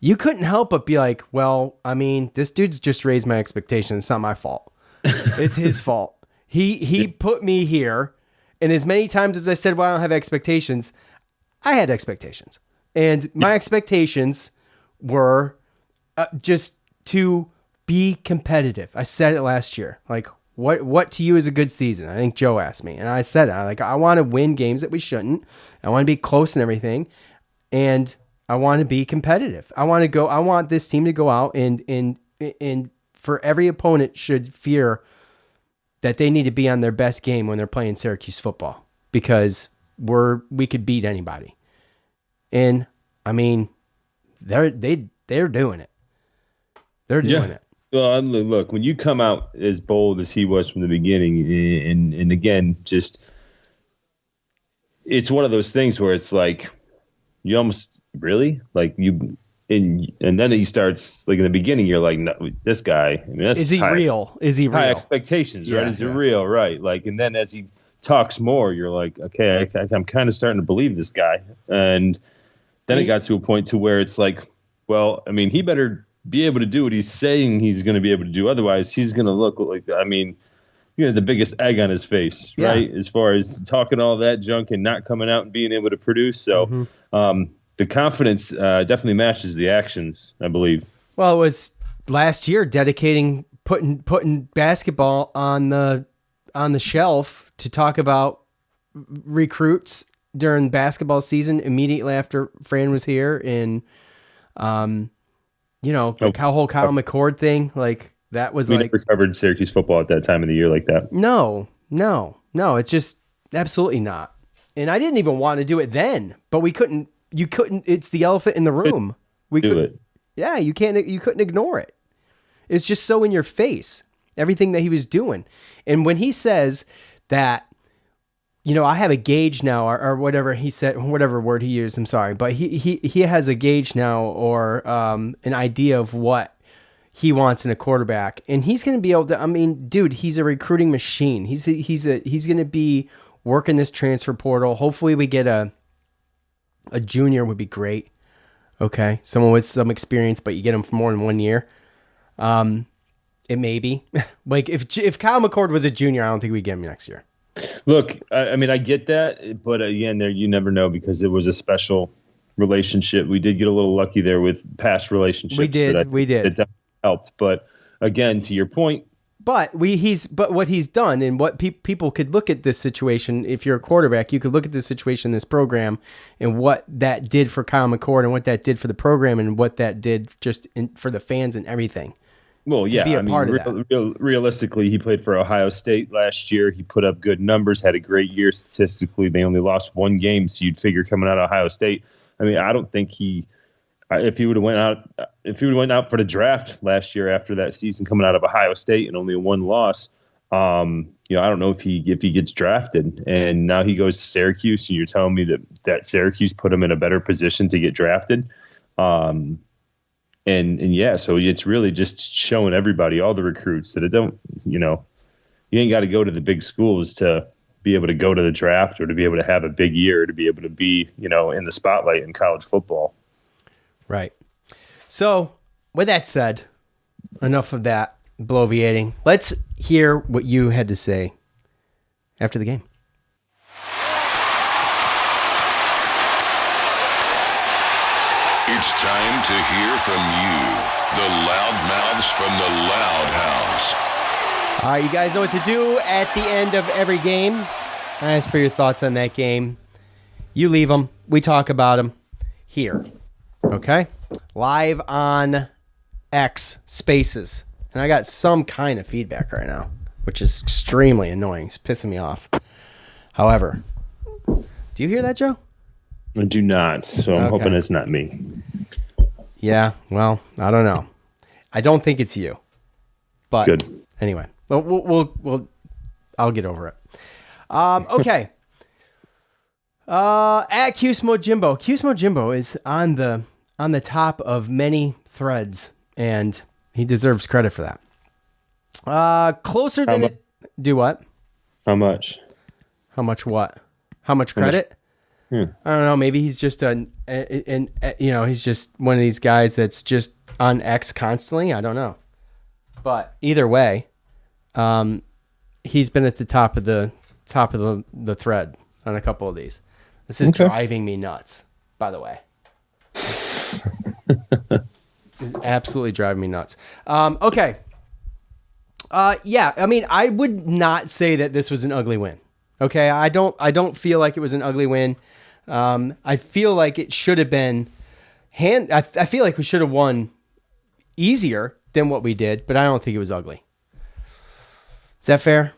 you couldn't help but be like, well, I mean, this dude's just raised my expectations. It's not my fault. It's his fault. He put me here. And as many times as I said, well, I don't have expectations, I had expectations. And my expectations were just to be competitive. I said it last year. What to you is a good season? I think Joe asked me, and I said it. I want to win games that we shouldn't. I want to be close and everything, and I want to be competitive. I want this team to go out and for every opponent should fear that they need to be on their best game when they're playing Syracuse football, because we could beat anybody. And I mean, they're doing it. They're doing it. Well, look, when you come out as bold as he was from the beginning, and again, just it's one of those things where it's like you almost really and then he starts in the beginning. You're like, no, this guy. I mean, is he real? Is he real? High expectations, right? Is he real? Right. And then as he talks more, you're like, okay, I'm kind of starting to believe this guy, and then it got to a point to where it's like, well, I mean, he better be able to do what he's saying he's going to be able to do. Otherwise, he's going to look like, the biggest egg on his face, right? As far as talking all that junk and not coming out and being able to produce. So the confidence definitely matches the actions, I believe. Well, it was last year putting basketball on the shelf to talk about recruits during basketball season immediately after Fran was here, and the whole Kyle McCord thing, That was we never covered Syracuse football at that time of the year like that. No. It's just absolutely not. And I didn't even want to do it then, but we couldn't. You couldn't. It's the elephant in the room. We couldn't. Yeah, you can't. You couldn't ignore it. It's just so in your face. Everything that he was doing, and when he says that, I have a gauge now, or whatever he said, whatever word he used. I'm sorry, but he has a gauge now, or an idea of what he wants in a quarterback, and he's going to be able to. I mean, dude, he's a recruiting machine. He's going to be working this transfer portal. Hopefully, we get a junior would be great. Okay, someone with some experience, but you get him for more than 1 year. It may be like if Kyle McCord was a junior, I don't think we get him next year. Look, I mean, I get that, but again, there you never know because it was a special relationship. We did get a little lucky there with past relationships. We did. It definitely helped, but again, to your point. But what he's done and what people could look at this situation. If you're a quarterback, you could look at this situation, this program, and what that did for Kyle McCord, and what that did for the program, and what that did for the fans and everything. Well, yeah, I mean, realistically, he played for Ohio State last year. He put up good numbers, had a great year statistically. They only lost one game, so you'd figure coming out of Ohio State. I mean, I don't think if he would have went out for the draft last year after that season coming out of Ohio State and only one loss, I don't know if he gets drafted. And now he goes to Syracuse, and you're telling me that Syracuse put him in a better position to get drafted. And yeah, so it's really just showing everybody, all the recruits, that you ain't got to go to the big schools to be able to go to the draft or to be able to have a big year, to be able to be, in the spotlight in college football. Right. So with that said, enough of that bloviating. Let's hear what you had to say after the game. It's time to hear from you, the loudmouths from the Loud House. All right, you guys know what to do at the end of every game. As for your thoughts on that game, you leave them. We talk about them here. Okay? Live on X Spaces. And I got some kind of feedback right now, which is extremely annoying. It's pissing me off. However, do you hear that, Joe? I do not, so I'm hoping it's not me. Yeah, well, I don't know. I don't think it's you. But good. Anyway, I'll get over it. Okay. At Cuse Mojimbo. Cuse Mojimbo is on the top of many threads, and he deserves credit for that. Closer than it. Do what? How much? How much what? How much credit? I don't know. Maybe he's just he's just one of these guys that's just on X constantly. I don't know. But either way, he's been at the top of the thread on a couple of these. This is driving me nuts, by the way. It's absolutely driving me nuts. Okay. Yeah, I mean, I would not say that this was an ugly win. Okay, I don't feel like it was an ugly win. I feel like it should have been I feel like we should have won easier than what we did, but I don't think it was ugly. Is that fair?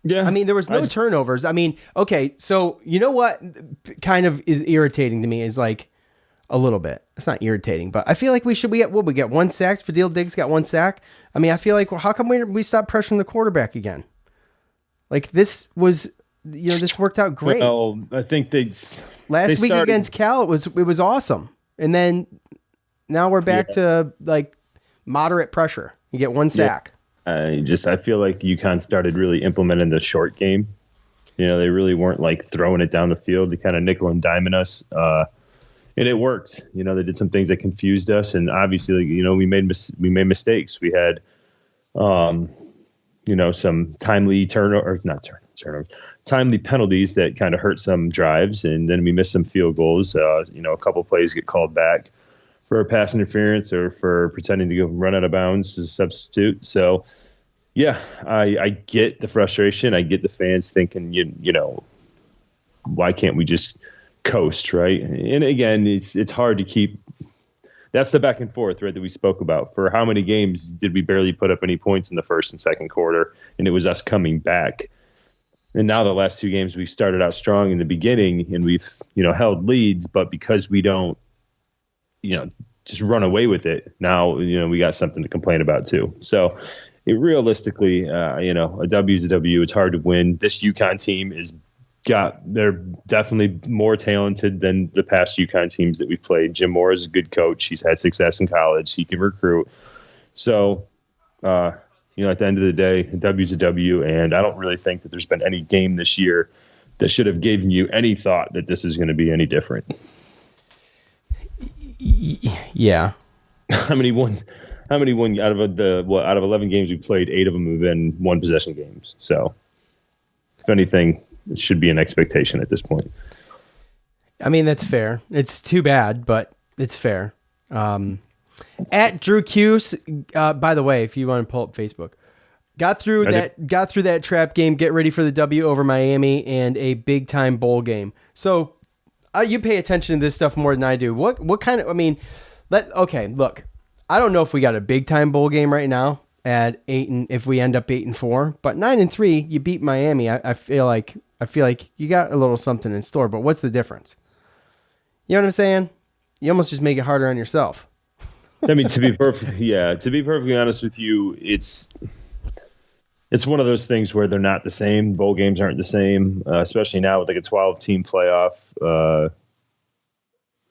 Yeah. I mean, there was no turnovers. I mean, okay, so you know what kind of is irritating to me is like a little bit. It's not irritating, but I feel like we get 1 sack. Fadil Diggs got 1 sack. I mean, I feel like, well, how come we stopped pressuring the quarterback again? Like this was, this worked out great. Well, I think last week against Cal, it was awesome. And then now we're back to like moderate pressure. You get 1 sack. I feel like UConn started really implementing the short game. They really weren't like throwing it down the field to kind of nickel and diming us. And it worked. They did some things that confused us, and obviously, we made mistakes. We had, some timely timely penalties that kind of hurt some drives, and then we missed some field goals. A couple plays get called back for pass interference or for pretending to go run out of bounds as a substitute. So, yeah, I get the frustration. I get the fans thinking, why can't we just coast, right? And again, it's hard to keep that's the back and forth, right, that we spoke about. For how many games did we barely put up any points in the first and second quarter, and it was us coming back. And now the last 2 games, we've started out strong in the beginning, and we've, held leads, but because we don't, just run away with it, now, we got something to complain about too. So realistically, a W is a W. It's hard to win. This UConn team they're definitely more talented than the past UConn teams that we've played. Jim Moore is a good coach. He's had success in college. He can recruit. So, at the end of the day, a W is a W, and I don't really think that there's been any game this year that should have given you any thought that this is going to be any different. Yeah. How many won out of 11 games we played, 8 of them have been one possession games. So if anything, it should be an expectation at this point. I mean, that's fair. It's too bad, but it's fair. At Drew Cuse, by the way, if you want to pull up Facebook, got through that trap game, get ready for the W over Miami and a big time bowl game. So you pay attention to this stuff more than I do. What kind of, look, I don't know if we got a big time bowl game right now at 8, and if we end up 8-4, but 9-3, you beat Miami. I feel like you got a little something in store, but what's the difference? You know what I'm saying? You almost just make it harder on yourself. I mean, to be perfectly honest with you, it's one of those things where they're not the same. Bowl games aren't the same, especially now with like a 12-team playoff.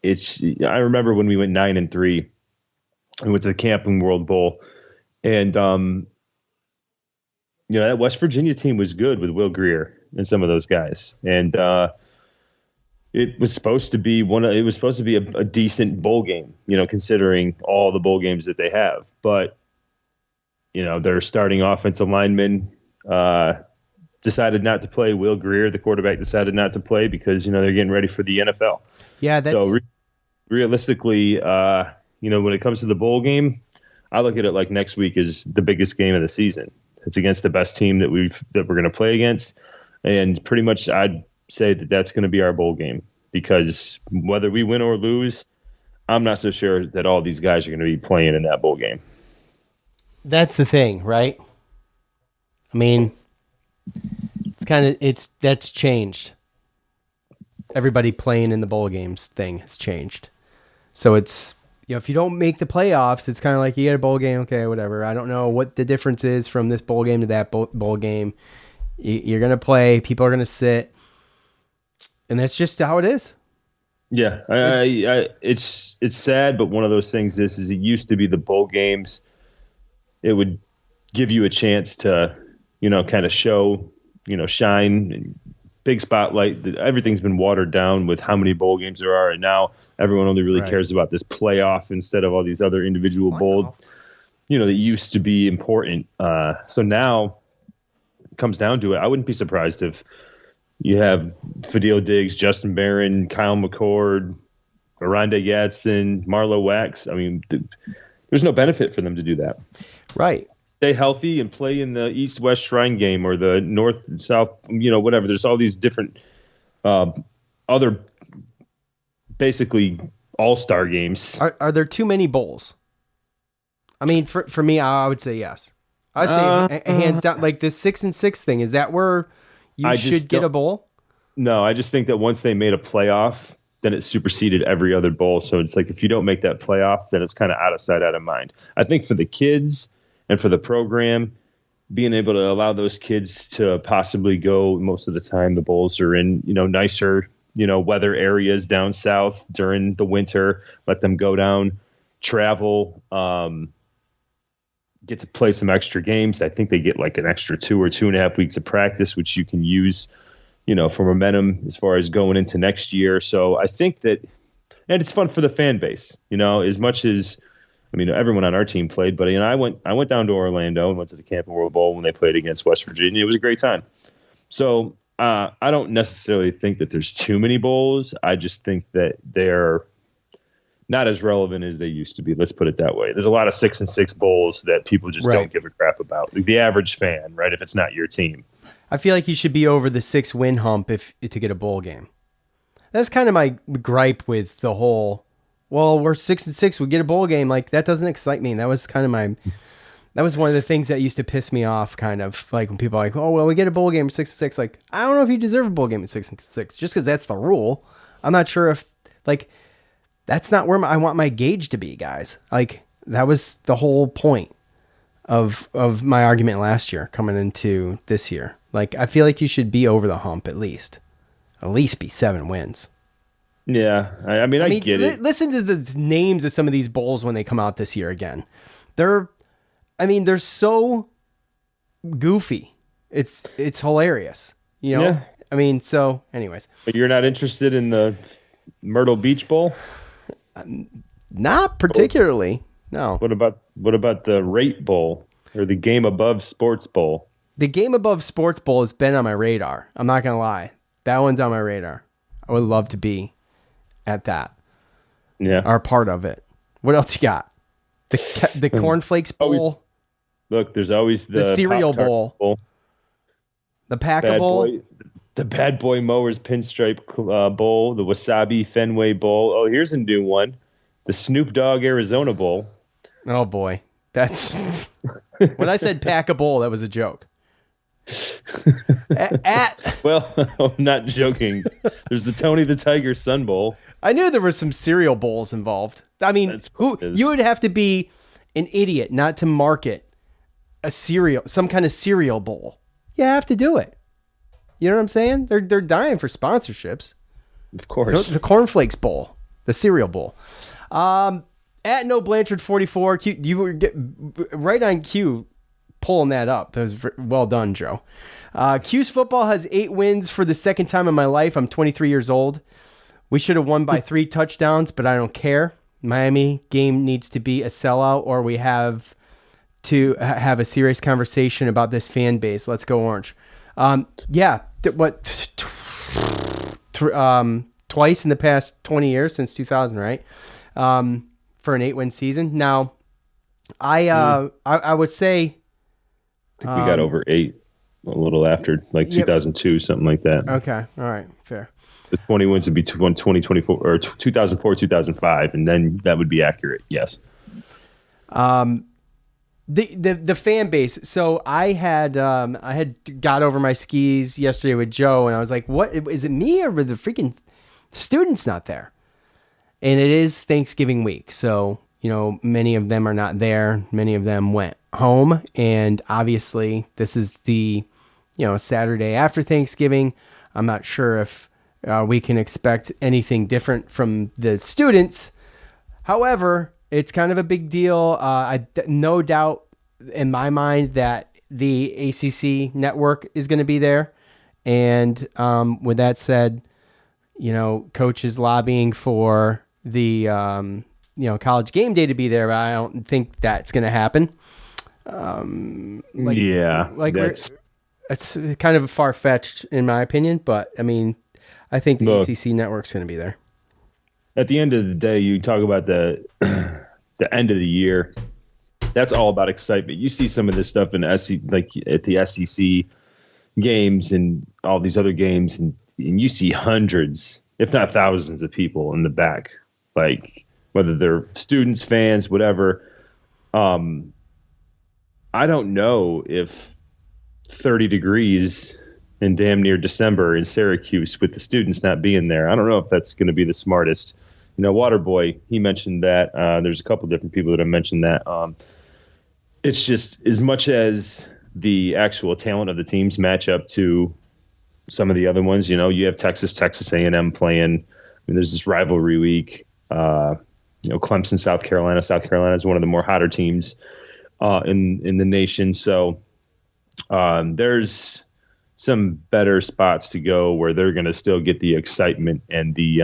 I remember when we went 9-3 and went to the Camping World Bowl, and that West Virginia team was good with Will Grier and some of those guys, and it was supposed to be a decent bowl game, considering all the bowl games that they have. But their starting offensive lineman decided not to play. Will Grier, the quarterback, decided not to play because they're getting ready for the NFL. Yeah, that's... realistically, when it comes to the bowl game, I look at it like next week is the biggest game of the season. It's against the best team that we're going to play against, and pretty much I'd say that that's going to be our bowl game, because whether we win or lose, I'm not so sure that all these guys are going to be playing in that bowl game. That's the thing, right? I mean, that's changed. Everybody playing in the bowl games thing has changed. So it's, if you don't make the playoffs, it's kind of like you get a bowl game, okay, whatever. I don't know what the difference is from this bowl game to that bowl game. You're going to play, people are going to sit, and that's just how it is. Yeah, it's sad, but one of those things is it used to be the bowl games. It would give you a chance to, kind of show, shine, big spotlight. Everything's been watered down with how many bowl games there are, and now everyone only really cares about this playoff instead of all these other individual bowl, that used to be important. So now it comes down to it. I wouldn't be surprised if you have Fadil Diggs, Justin Barron, Kyle McCord, Aranda Gadsden, Marlo Wax. I mean, there's no benefit for them to do that. Right. Stay healthy and play in the East-West Shrine game or the North-South, whatever. There's all these different other basically all-star games. Are there too many bowls? I mean, for me, I would say yes. I'd say hands down, like this 6-6 thing, is that where you should get a bowl? No, I just think that once they made a playoff, then it superseded every other bowl. So it's like if you don't make that playoff, then it's kind of out of sight, out of mind. I think for the kids and for the program, being able to allow those kids to possibly go, most of the time the bowls are in, nicer, weather areas down south during the winter, let them go down, travel, get to play some extra games. I think they get like an extra 2 or 2.5 weeks of practice, which you can use, for momentum as far as going into next year. So I think that, and it's fun for the fan base, as much as, everyone on our team played, but I went down to Orlando and went to the Camping World Bowl when they played against West Virginia. It was a great time. So I don't necessarily think that there's too many bowls. I just think that they're not as relevant as they used to be. Let's put it that way. There's a lot of 6-6 bowls that people just don't give a crap about. Like the average fan, right? If it's not your team. I feel like you should be over the 6-win hump to get a bowl game. That's kind of my gripe with the whole well, we're 6-6. We get a bowl game. Like, that doesn't excite me. That was kind of that was one of the things that used to piss me off, kind of like when people are like, oh, well, we get a bowl game at 6-6. Like, I don't know if you deserve a bowl game at 6-6 just because that's the rule. I'm not sure if, like, that's not where I want my gauge to be, guys. Like, that was the whole point of my argument last year coming into this year. Like, I feel like you should be over the hump at least be 7 wins. Yeah, I mean, I get it. Listen to the names of some of these bowls when they come out this year again. They're so goofy. It's hilarious. You know? Yeah. I mean, so anyways. But you're not interested in the Myrtle Beach Bowl? Not particularly. No. What about the Rate Bowl or the Game Above Sports Bowl? The Game Above Sports Bowl has been on my radar. I'm not gonna lie. That one's on my radar. I would love to be at that. Yeah. Or part of it. What else you got? The Cornflakes Bowl. Look, there's always the cereal bowl. The Pack-A Bowl. The Bad Boy Mowers Pinstripe Bowl. The Wasabi Fenway Bowl. Oh, here's a new one. The Snoop Dogg Arizona Bowl. Oh, boy. That's... When I said Pack-A Bowl, that was a joke. Well, I'm not joking. There's the Tony the Tiger Sun Bowl. I knew there were some cereal bowls involved. I mean, you would have to be an idiot not to market some kind of cereal bowl. You have to do it. You know what I'm saying? They're dying for sponsorships. Of course. The Cornflakes Bowl, the cereal bowl. At No Blanchard 44, you were right on cue pulling that up. That was well done, Joe. Cuse football has 8 wins for the second time in my life. I'm 23 years old. We should have won by 3 touchdowns, but I don't care. Miami game needs to be a sellout, or we have to have a serious conversation about this fan base. Let's go Orange. Twice in the past 20 years since 2000, right? For an 8-win season. Now, I would say I think we got over 8 a little after, like 2002, something like that. Okay, all right, fair. The 20 wins would be 2024 or 2004, 2005, and then that would be accurate. Yes. The fan base. So I had got over my skis yesterday with Joe, and I was like, "What is it? Me or were the freaking students not there?" And it is Thanksgiving week, so many of them are not there. Many of them went home, and obviously this is the Saturday after Thanksgiving. I'm not sure if we can expect anything different from the students. However, it's kind of a big deal. No doubt in my mind that the ACC network is going to be there. And with that said, Coach is lobbying for the College Game Day to be there, but I don't think that's going to happen. It's kind of far-fetched in my opinion, but I mean, I think the ACC network's going to be there. At the end of the day, you talk about the end of the year. That's all about excitement. You see some of this stuff in like at the SEC games and all these other games, and you see hundreds, if not thousands, of people in the back, like whether they're students, fans, whatever. I don't know if 30 degrees in damn near December in Syracuse with the students not being there, I don't know if that's going to be the smartest. Waterboy, he mentioned that. There's a couple different people that have mentioned that. It's just as much as the actual talent of the teams match up to some of the other ones. You have Texas A&M playing. There's this rivalry week. Clemson, South Carolina. South Carolina is one of the more hotter teams in the nation. So there's some better spots to go where they're going to still get the excitement and the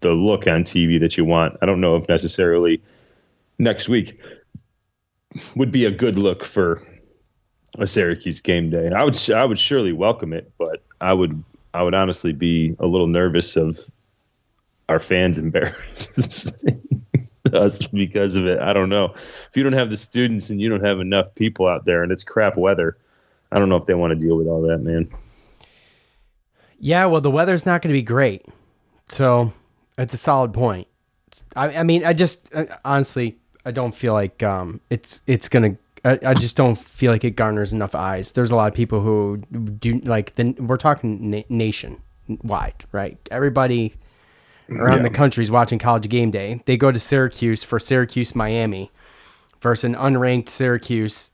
look on TV that you want. I don't know if necessarily next week would be a good look for a Syracuse game day. And I would surely welcome it, but I would honestly be a little nervous of our fans embarrassing us because of it. I don't know. If you don't have the students and you don't have enough people out there and it's crap weather, I don't know if they want to deal with all that, man. Yeah, well, the weather's not going to be great. So it's a solid point. I mean, I just honestly, I don't feel like it's gonna. I just don't feel like it garners enough eyes. There's a lot of people who do like. We're talking nationwide, right? Everybody around the country is watching College Game Day. They go to Syracuse for Syracuse Miami versus an unranked Syracuse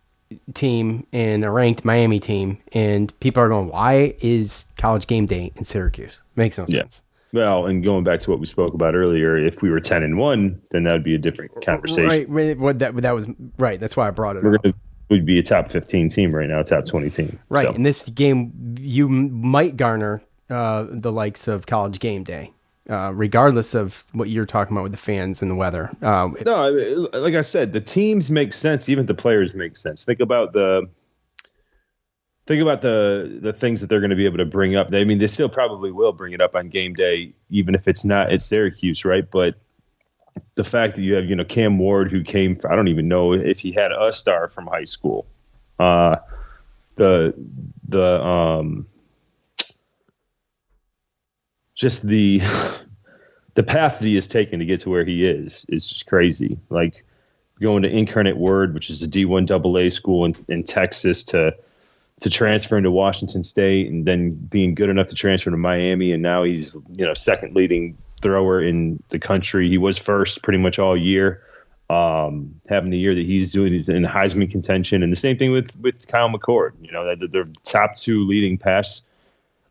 team and a ranked Miami team, and people are going, "Why is College Game Day in Syracuse?" Makes no sense. Well, and going back to what we spoke about earlier, if we were 10-1, then that would be a different conversation. Right. That was right. That's why I brought it up. We'd be a top 15 team right now, top 20 team. Right. So. In this game, you might garner the likes of College Game Day, regardless of what you're talking about with the fans and the weather. No, like I said, the teams make sense. Even the players make sense. Think about the things that they're going to be able to bring up. I mean, they still probably will bring it up on game day, even if it's not at Syracuse, right? But the fact that you have, Cam Ward, who came, I don't even know if he had a star from high school. Just the path that he has taken to get to where he is just crazy. Like going to Incarnate Word, which is a D1 AA school in Texas, to transfer into Washington State, and then being good enough to transfer to Miami, and now he's second leading thrower in the country. He was first pretty much all year. Having the year that he's doing, he's in Heisman contention, and the same thing with Kyle McCord. They're top two leading pass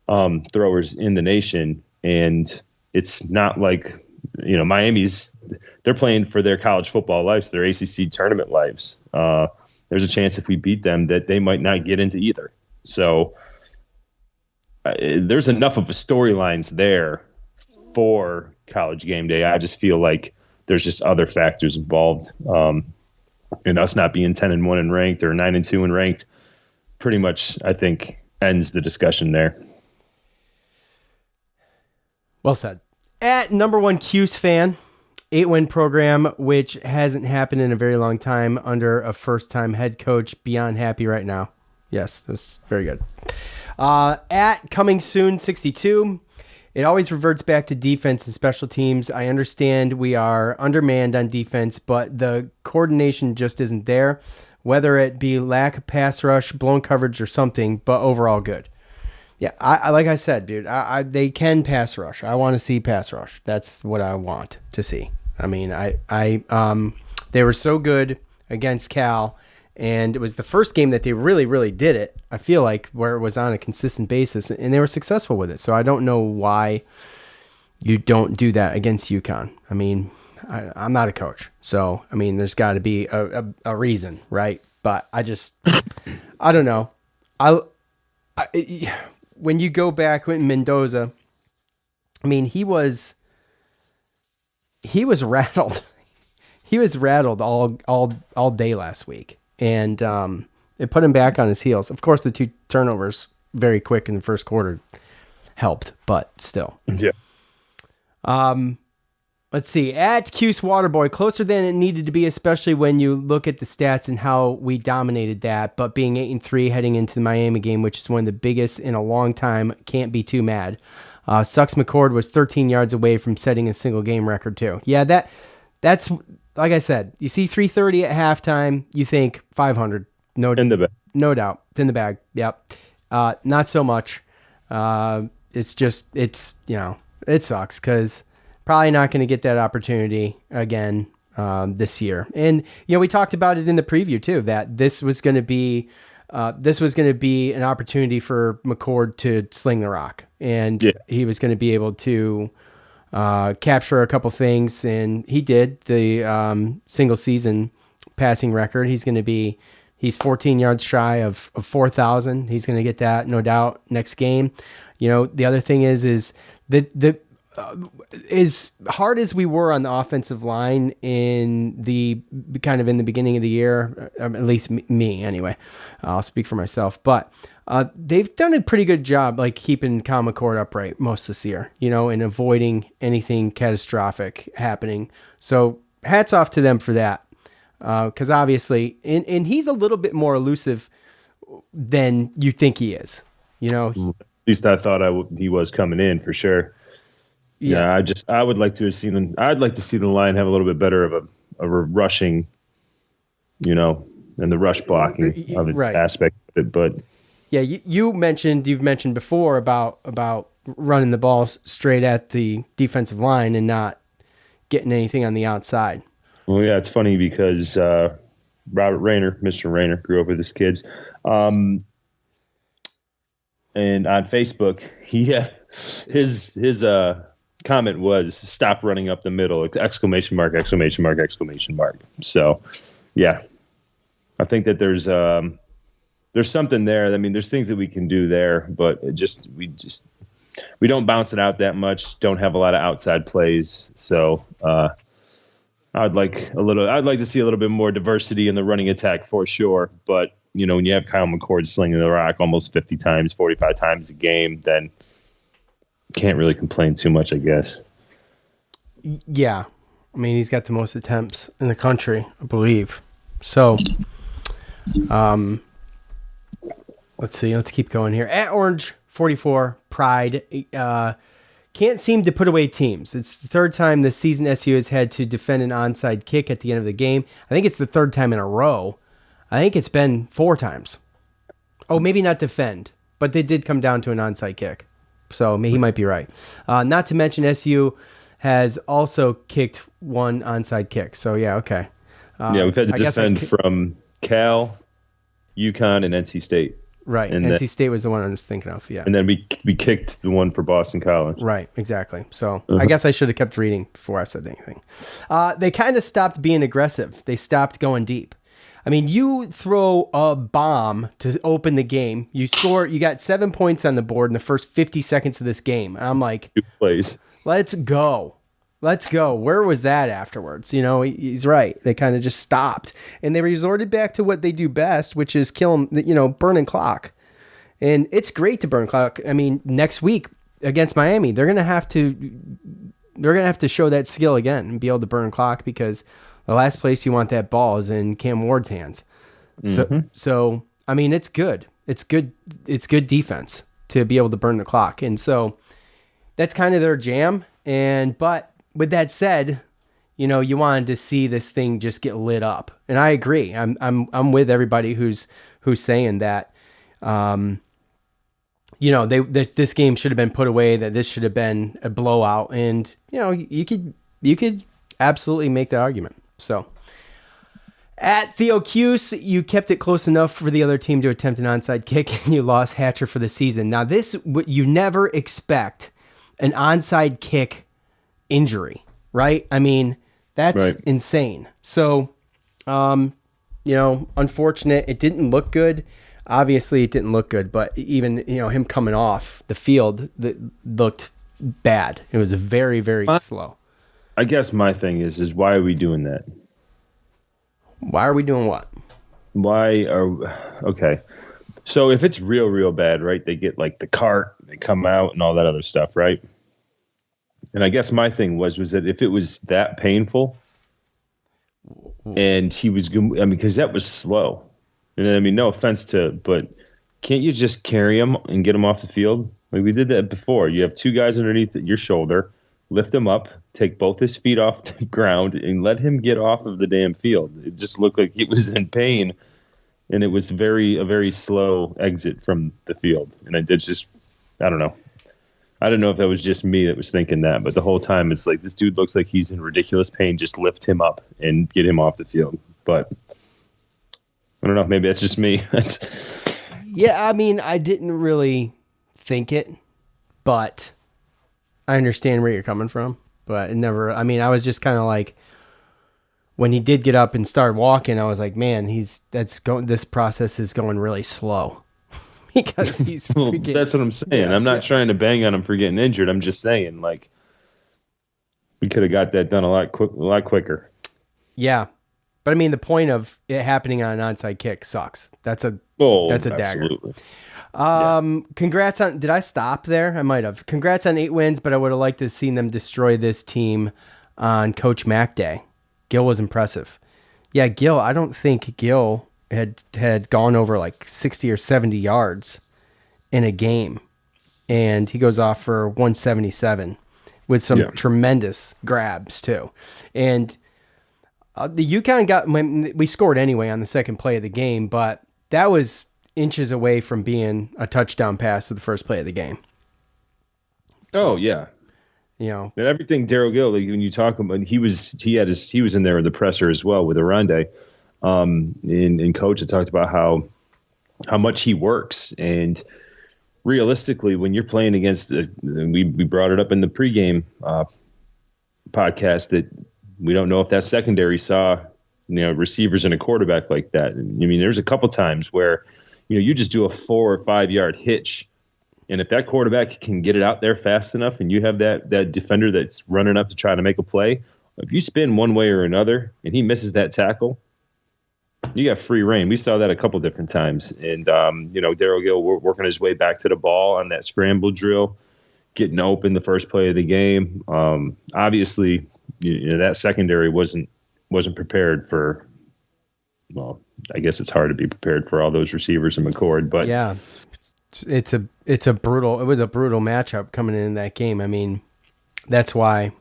throwers in the nation, and it's not like Miami's. They're playing for their college football lives, their ACC tournament lives. There's a chance if we beat them that they might not get into either. So there's enough of a storylines there for College Game Day. I just feel like there's just other factors involved. And us not being 10-1 and ranked or 9-2 and ranked pretty much, I think, ends the discussion there. Well said. At number one Cuse fan, 8-win program, which hasn't happened in a very long time under a first-time head coach. Beyond happy right now. Yes, that's very good. At coming soon 62, it always reverts back to defense and special teams. I understand we are undermanned on defense, but the coordination just isn't there, whether it be lack of pass rush, blown coverage, or something, but overall good. Yeah, I like I said, dude, they can pass rush. I want to see pass rush. That's what I want to see. I mean, they were so good against Cal, and it was the first game that they really, really did it. I feel like where it was on a consistent basis, and they were successful with it. So I don't know why you don't do that against UConn. I mean, I'm not a coach, so I mean, there's got to be a reason, right? But I don't know. When you go back with Mendoza, I mean, he was rattled. He was rattled all day last week, and it put him back on his heels. Of course, the 2 turnovers very quick in the first quarter helped, but still. Yeah. Let's see. At Cuse Waterboy, closer than it needed to be, especially when you look at the stats and how we dominated that. But being 8-3 heading into the Miami game, which is one of the biggest in a long time, can't be too mad. Sucks McCord was 13 yards away from setting a single game record too. Yeah, that's like I said. You see 330 at halftime, you think 500. No, in the bag. No doubt, it's in the bag. Yep. Not so much. It's it sucks because probably not going to get that opportunity again this year. And we talked about it in the preview too, that this was going to be an opportunity for McCord to sling the rock, and he was going to be able to capture a couple things, and he did. The single season passing record, he's 14 yards shy of 4,000. He's going to get that, no doubt, next game. The other thing is that as hard as we were on the offensive line in the beginning of the year, at least me anyway, I'll speak for myself, but they've done a pretty good job, like keeping Kyle McCord upright most this year, and avoiding anything catastrophic happening. So hats off to them for that. Cause obviously, and he's a little bit more elusive than you think he is, At least I thought he was coming in for sure. Yeah, I would like to have seen them. I'd like to see the line have a little bit better of a rushing, and the rush blocking of it, aspect of it. But yeah, you've mentioned before about running the ball straight at the defensive line and not getting anything on the outside. Well, yeah, it's funny because Robert Rayner, Mr. Rayner, grew up with his kids. And on Facebook, his comment was "Stop running up the middle!" Exclamation mark! Exclamation mark! Exclamation mark! So, yeah, I think that there's something there. I mean, there's things that we can do there, but we don't bounce it out that much. Don't have a lot of outside plays, so I'd like to see a little bit more diversity in the running attack for sure. But when you have Kyle McCord slinging the rock almost 50 times, 45 times a game, then can't really complain too much, I guess. Yeah. I mean, he's got the most attempts in the country, I believe. So, let's see. Let's keep going here. At Orange 44, Pride can't seem to put away teams. It's the third time this season SU has had to defend an onside kick at the end of the game. I think it's the third time in a row. I think it's been 4 times. Oh, maybe not defend, but they did come down to an onside kick. So he might be right. Not to mention SU has also kicked 1 onside kick. So yeah, okay. We've had to defend from Cal, UConn, and NC State. Right, and NC State was the one I was thinking of, yeah. And then we kicked the one for Boston College. Right, exactly. So I guess I should have kept reading before I said anything. They kind of stopped being aggressive. They stopped going deep. I mean, you throw a bomb to open the game. You got 7 points on the board in the first 50 seconds of this game. And I'm like, 2 plays. Let's go. Where was that afterwards? He's right. They kind of just stopped. And they resorted back to what they do best, which is kill them, burning clock. And it's great to burn clock. I mean, next week against Miami, they're going to have to show that skill again and be able to burn clock, because the last place you want that ball is in Cam Ward's hands. So I mean, it's good. It's good defense to be able to burn the clock. And so that's kind of their jam. But with that said, you wanted to see this thing just get lit up. And I agree. I'm with everybody who's saying that, this game should have been put away, that this should have been a blowout. And, you could absolutely make that argument. So at Theo Cuse, you kept it close enough for the other team to attempt an onside kick, and you lost Hatcher for the season. Now you never expect an onside kick injury, right? I mean, that's insane. So, unfortunate. It didn't look good. Obviously it didn't look good, but even, him coming off the field, that looked bad. It was very, very slow. I guess my thing is why are we doing that? Why are we doing what? Okay. So if it's real, real bad, right? They get like the cart, they come out and all that other stuff, right? And I guess my thing was that if it was that painful and he was, because that was slow. And I mean, no offense but can't you just carry him and get him off the field? Like we did that before. You have 2 guys underneath your shoulder, lift him up, take both his feet off the ground, and let him get off of the damn field. It just looked like he was in pain, and it was a very slow exit from the field. And it's just, I don't know. I don't know if that was just me that was thinking that, but the whole time it's like, this dude looks like he's in ridiculous pain. Just lift him up and get him off the field. But I don't know. Maybe that's just me. Yeah, I mean, I didn't really think it, but I understand where you're coming from. But I was just kind of like, when he did get up and start walking, I was like, man, this process is going really slow. Because he's freaking, that's what I'm saying. I'm not trying to bang on him for getting injured. I'm just saying, like, we could have got that done a lot quicker. Yeah. But I mean, the point of it happening on an onside kick sucks. That's a dagger. Congrats on, did I stop there? I might have. Congrats on 8 wins, but I would have liked to have seen them destroy this team on Coach Mack Day. Gil was impressive. Yeah, Gil, I don't think Gil had gone over like 60 or 70 yards in a game, and he goes off for 177. with some tremendous grabs too. And the UConn we scored anyway on the second play of the game, but that was inches away from being a touchdown pass to the first play of the game. Oh yeah. And everything Daryl Gill, like when you talk about, he was in there in the presser as well with Aronde. And coach had talked about how much he works, and realistically, when you're playing against, we brought it up in the pregame podcast that we don't know if that secondary saw receivers and a quarterback like that. I mean, there's a couple times where you just do a 4 or 5 yard hitch. And if that quarterback can get it out there fast enough and you have that defender that's running up to try to make a play, if you spin one way or another and he misses that tackle, you got free reign. We saw that a couple different times. And, Daryl Gill working his way back to the ball on that scramble drill, getting open the first play of the game. Obviously, that secondary wasn't prepared for, well, I guess it's hard to be prepared for all those receivers in McCord, but yeah. It was a brutal matchup coming in that game. I mean, that's why,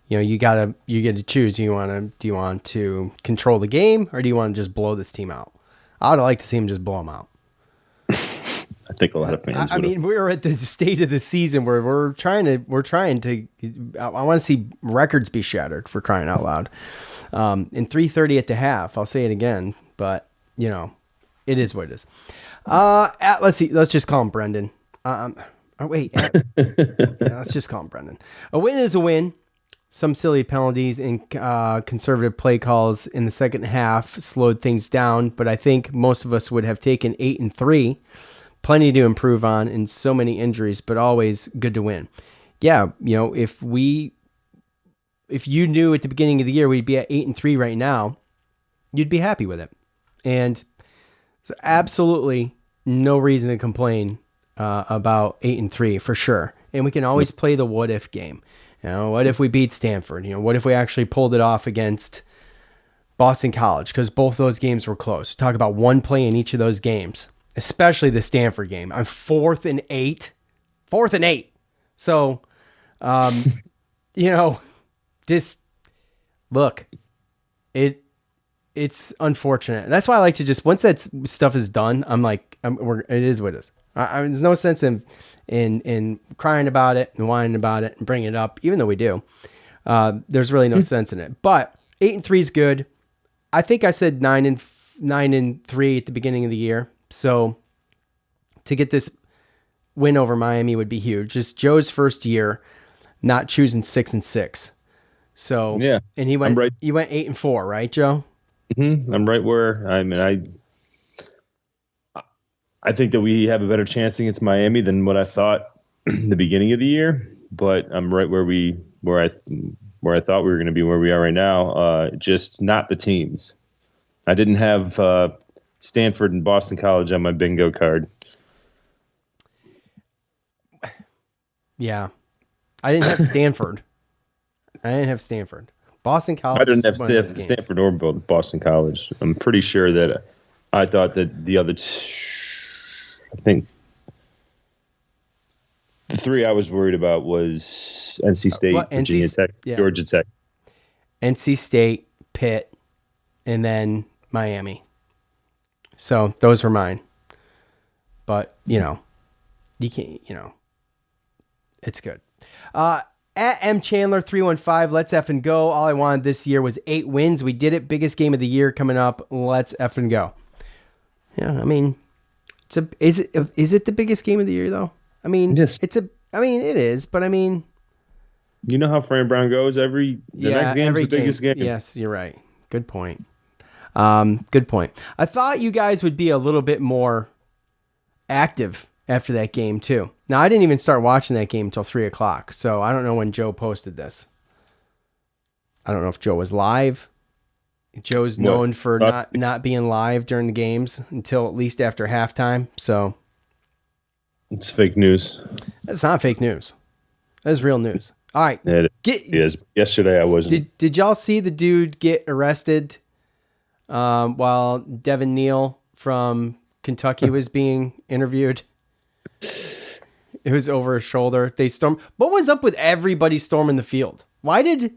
you get to choose. Do you want to control the game, or do you want to just blow this team out? I would like to see him just blow them out. I think a lot of fans. I mean, we're at the stage of the season where we're trying to. I want to see records be shattered, for crying out loud. In 3:30 at the half, I'll say it again, but it is what it is. Let's see. Let's just call him Brendan. Let's just call him Brendan. A win is a win. Some silly penalties and conservative play calls in the second half slowed things down, but I think most of us would have taken 8-3. Plenty to improve on, and so many injuries, but always good to win. Yeah, if you knew at the beginning of the year we'd be at 8-3 right now, you'd be happy with it. And so absolutely no reason to complain about 8-3 for sure. And we can always play the what if game. What if we beat Stanford? What if we actually pulled it off against Boston College? Because both those games were close. Talk about one play in each of those games, especially the Stanford game. I'm 4th and 8. So, it's unfortunate. That's why I like to just, once that stuff is done, I'm like, it is what it is. There's no sense in crying about it and whining about it and bringing it up, even though we do. There's really no sense in it. But 8-3 is good. I think I said 9-3 at the beginning of the year. So to get this win over Miami would be huge. Just Joe's first year, not choosing 6-6. So yeah, and he went 8-4, right, Joe? Mm-hmm. I'm right where I think that we have a better chance against Miami than what I thought the beginning of the year, but I'm right where I thought we were going to be, where we are right now. Just not the teams. I didn't have Stanford and Boston College on my bingo card. Yeah, I didn't have Stanford. Boston College. I didn't have Stanford or Boston College. I'm pretty sure that I thought that the other. I think the three I was worried about was NC State, Virginia Tech, Georgia Tech. NC State, Pitt, and then Miami. So those were mine. But, you can't, it's good. At M Chandler 315, let's effing go. All I wanted this year was 8 wins. We did it. Biggest game of the year coming up. Let's effing go. Yeah, I mean, is it the biggest game of the year though? I mean, yes. It is, but I mean, you know how Fran Brown goes. The next game's the biggest game. Yes, you're right. Good point. Good point. I thought you guys would be a little bit more active after that game too. Now, I didn't even start watching that game until 3:00, so I don't know when Joe posted this. I don't know if Joe was live. Joe's known for not being live during the games until at least after halftime. So it's fake news. That's not fake news. That's real news. All right. Yes. Yesterday I wasn't. Did y'all see the dude get arrested while Devin Neal from Kentucky was being interviewed? It was over his shoulder. They stormed. What was up with everybody storming the field? Why did?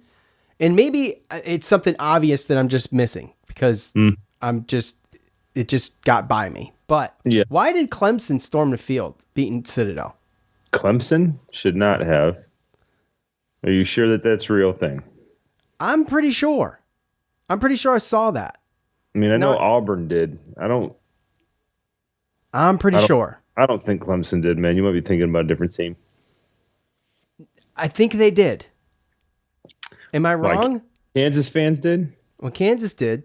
And maybe it's something obvious that I'm just missing because it just got by me. But why did Clemson storm the field, beating Citadel? Clemson should not have. Are you sure that that's a real thing? I'm pretty sure. I'm pretty sure I saw that. I mean, I know Auburn did. I'm pretty sure. I don't think Clemson did, man. You might be thinking about a different team. I think they did. Am I wrong? Like Kansas fans did? Well, Kansas did.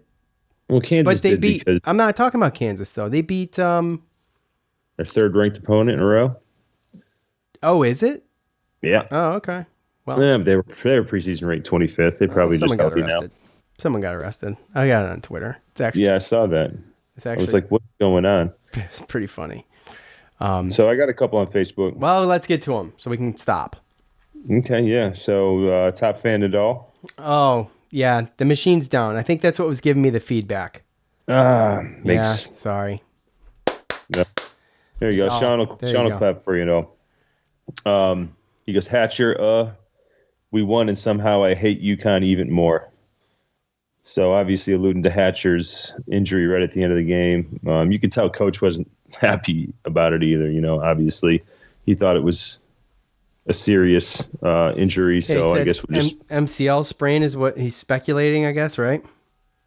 Well, Kansas but they did beat. because I'm not talking about Kansas though. They beat. Their third-ranked opponent in a row. Oh, is it? Yeah. Oh, okay. Well, yeah, they were preseason ranked 25th. They probably just healthy now. Someone got arrested. I got it on Twitter. It's actually I saw that. It's actually, I was like, what's going on? It's pretty funny. So I got a couple on Facebook. Well, let's get to them so we can stop. Okay, yeah. So top fan Nadal. Oh, yeah. The machine's down. I think that's what was giving me the feedback. Sorry. No. There you go. Sean will clap for you, though. He goes, Hatcher, we won, and somehow I hate UConn even more. So obviously alluding to Hatcher's injury right at the end of the game. You could tell Coach wasn't happy about it either. Obviously he thought it was a serious injury. So I guess we'll just MCL sprain is what he's speculating, I guess, right?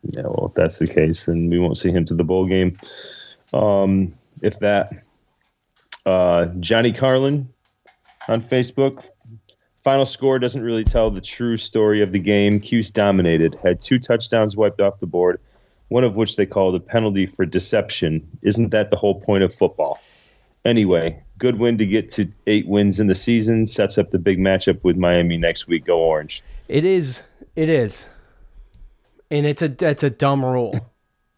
Yeah, well, if that's the case, then we won't see him to the bowl game. If that, Johnny Carlin on Facebook. Final score doesn't really tell the true story of the game. Cuse dominated, had 2 touchdowns wiped off the board, one of which they called a penalty for deception. Isn't that the whole point of football? Anyway, good win to get to 8 wins in the season. Sets up the big matchup with Miami next week. Go Orange. It is. And it's a dumb rule.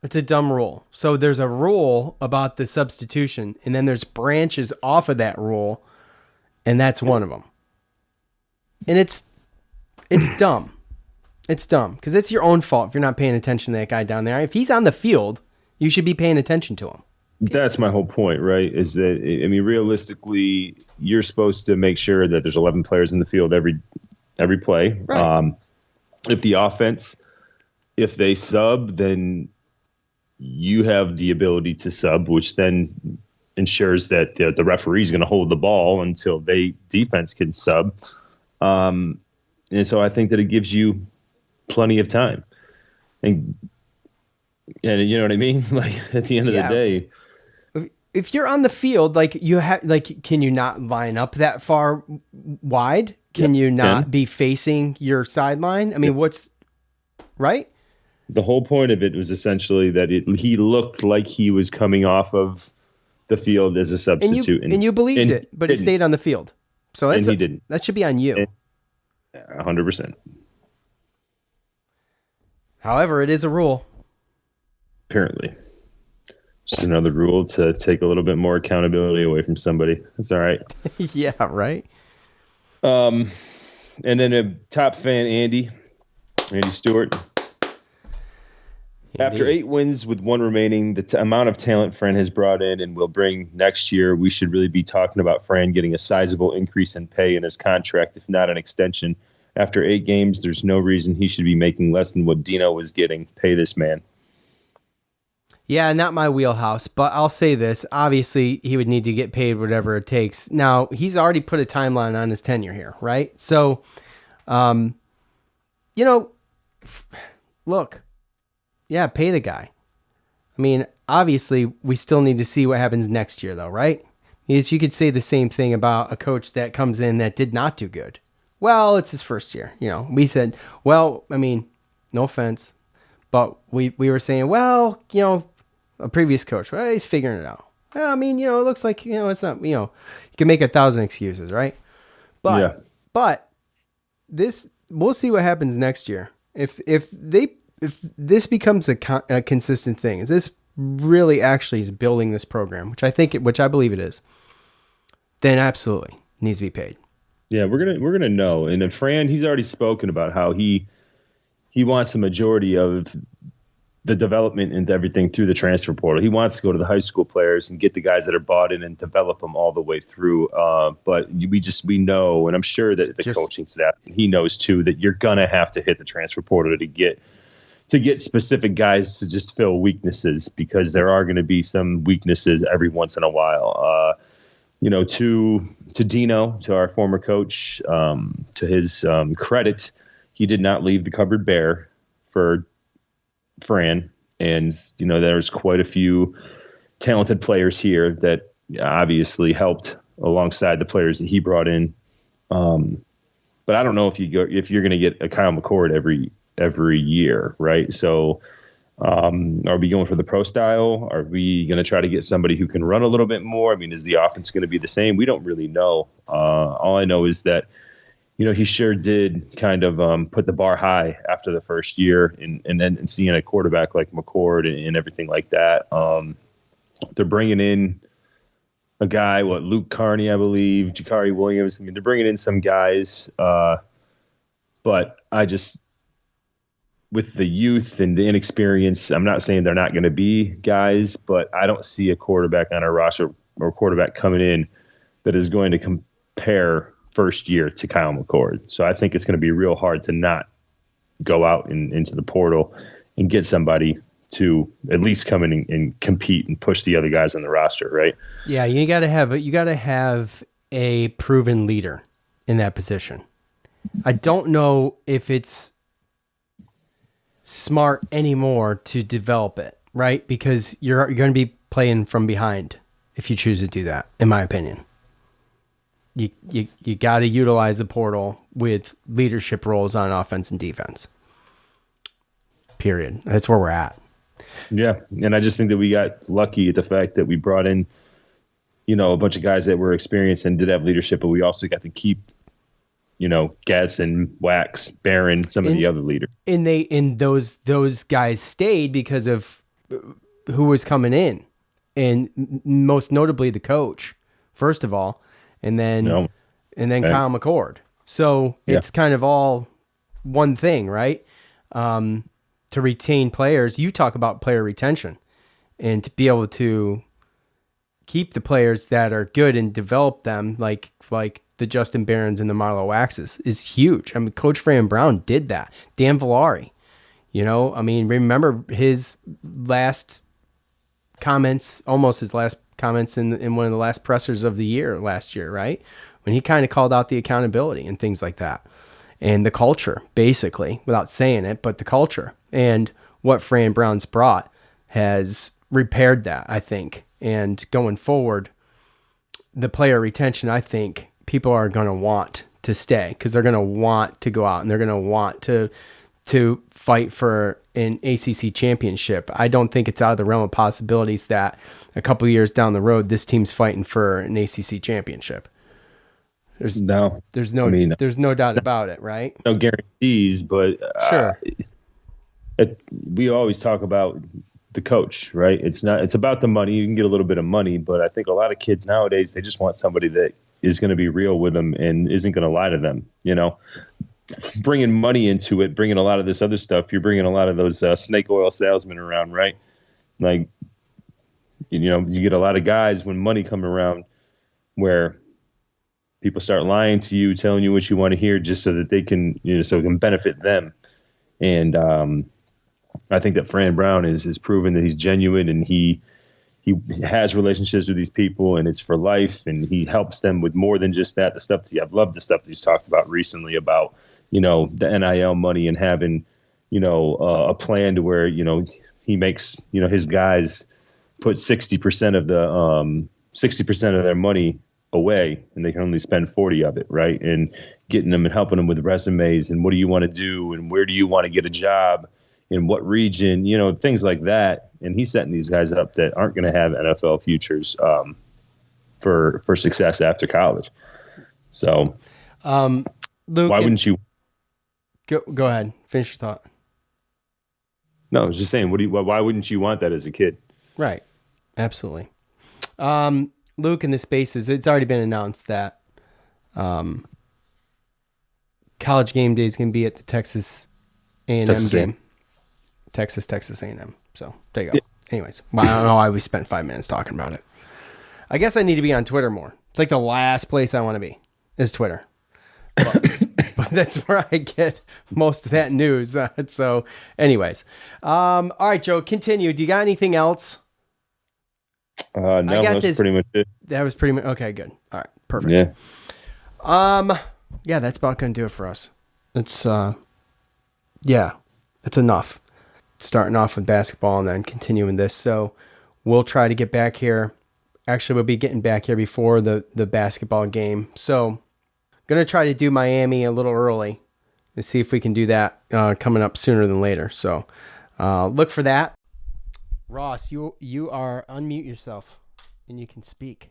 It's a dumb rule. So there's a rule about the substitution, and then there's branches off of that rule, and that's one of them. And it's dumb. It's dumb because it's your own fault if you're not paying attention to that guy down there. If he's on the field, you should be paying attention to him. That's my whole point, right? Is that, I mean, realistically, you're supposed to make sure that there's 11 players in the field every play. Right. If the offense, if they sub, then you have the ability to sub, which then ensures that the referee is going to hold the ball until defense can sub. And so I think that it gives you plenty of time. And you know what I mean? Like at the end of the day, if you're on the field, like you have, like, can you not line up that far wide? Can you not be facing your sideline? I mean, what's right? The whole point of it was essentially that he looked like he was coming off of the field as a substitute. And you believed it, but he stayed on the field. So he didn't. That should be on you. 100%. However, it is a rule. Apparently. Just another rule to take a little bit more accountability away from somebody. That's all right. Yeah, right. And then a top fan, Andy Stewart. After 8 wins with 1 remaining, the amount of talent Fran has brought in and will bring next year, we should really be talking about Fran getting a sizable increase in pay in his contract, if not an extension. After 8 games, there's no reason he should be making less than what Dino was getting. Pay this man. Yeah, not my wheelhouse, but I'll say this. Obviously, he would need to get paid whatever it takes. Now, he's already put a timeline on his tenure here, right? So, look. Yeah, pay the guy. I mean, obviously, we still need to see what happens next year, though, right? You could say the same thing about a coach that comes in that did not do good. Well, it's his first year. We said, well, I mean, no offense, but we were saying, well, a previous coach, well, he's figuring it out. Well, I mean, it looks like, it's not, you can make 1,000 excuses, right? But this, we'll see what happens next year. If this becomes a consistent thing, if this really actually is building this program, which I believe it is, then absolutely needs to be paid. Yeah, we're gonna know. And then Fran, he's already spoken about how he wants the majority of the development and everything through the transfer portal. He wants to go to the high school players and get the guys that are bought in and develop them all the way through. But we know, and I'm sure that the coaching staff, and he knows too, that you're going to have to hit the transfer portal to get specific guys to just fill weaknesses, because there are going to be some weaknesses every once in a while. To Dino, to our former coach, to his credit, he did not leave the cupboard bare for Fran. And, there's quite a few talented players here that obviously helped alongside the players that he brought in. But I don't know if you're going to get a Kyle McCord every year, right? So are we going for the pro style? Are we going to try to get somebody who can run a little bit more? I mean, is the offense going to be the same? We don't really know. All I know is that, he sure did kind of put the bar high after the first year, and then seeing a quarterback like McCord and everything like that. They're bringing in a guy, Luke Carney, I believe, Jakari Williams. I mean, they're bringing in some guys, but I just, with the youth and the inexperience, I'm not saying they're not going to be guys, but I don't see a quarterback on our roster or quarterback coming in that is going to compare first year to Kyle McCord. So I think it's going to be real hard to not go out into the portal and get somebody to at least come in and compete and push the other guys on the roster, right? Yeah, you got to have a proven leader in that position. I don't know if it's smart anymore to develop it, right? Because you're going to be playing from behind if you choose to do that, in my opinion. You got to utilize the portal with leadership roles on offense and defense. Period. That's where we're at. Yeah, and I just think that we got lucky at the fact that we brought in, a bunch of guys that were experienced and did have leadership, but we also got to keep, Gadsden, Wax, Barron, some of the other leaders. And those guys stayed because of who was coming in, and most notably the coach, first of all. And then Kyle McCord. So it's kind of all one thing, right? To retain players, you talk about player retention, and to be able to keep the players that are good and develop them, like the Justin Barons and the Marlo Waxes, is huge. I mean, Coach Fran Brown did that. Dan Villari, remember his last comments, almost his last comments in one of the last pressers of the year last year, right? When he kind of called out the accountability and things like that, and the culture, basically, without saying it, but the culture and what Fran Brown's brought has repaired that, I think. And going forward, the player retention, I think people are going to want to stay, because they're going to want to go out and they're going to want to fight for an ACC championship. I don't think it's out of the realm of possibilities that a couple of years down the road, this team's fighting for an ACC championship. There's no doubt about it, right? No guarantees, but sure. We always talk about the coach, right? It's about the money. You can get a little bit of money, but I think a lot of kids nowadays, they just want somebody that is going to be real with them and isn't going to lie to them, bringing money into it, bringing a lot of this other stuff. You're bringing a lot of those snake oil salesmen around, right? Like, you get a lot of guys when money come around where people start lying to you, telling you what you want to hear just so that they can, so it can benefit them. And I think that Fran Brown is proven that he's genuine, and he has relationships with these people, and it's for life, and he helps them with more than just that. I've loved the stuff that he's talked about recently about, the NIL money and having, a plan to where, he makes, his guys put 60% of the 60% of their money away, and they can only spend 40 of it, right? And getting them and helping them with resumes and what do you want to do and where do you want to get a job in what region, things like that. And he's setting these guys up that aren't going to have NFL futures for success after college. So, Luke, why wouldn't you go ahead, finish your thought? No, I was just saying, why wouldn't you want that as a kid? Right. Absolutely. Luke, in the spaces, it's already been announced that College Game Day is going to be at the Texas A&M game. Texas A&M. So there you go. Anyways, well, I don't know why we spent 5 minutes talking about it. I guess I need to be on Twitter more. It's like the last place I want to be is Twitter. But that's where I get most of that news. So anyways. All right, Joe, continue. Do you got anything else? No, that's pretty much it. That was pretty much okay. Good. All right. Perfect. Yeah. Yeah, that's about gonna do it for us. It's it's enough. Starting off with basketball and then continuing this. So we'll try to get back here. Actually, we'll be getting back here before the basketball game. So gonna try to do Miami a little early and see if we can do that coming up sooner than later. So look for that. Ross, you are unmute yourself and you can speak.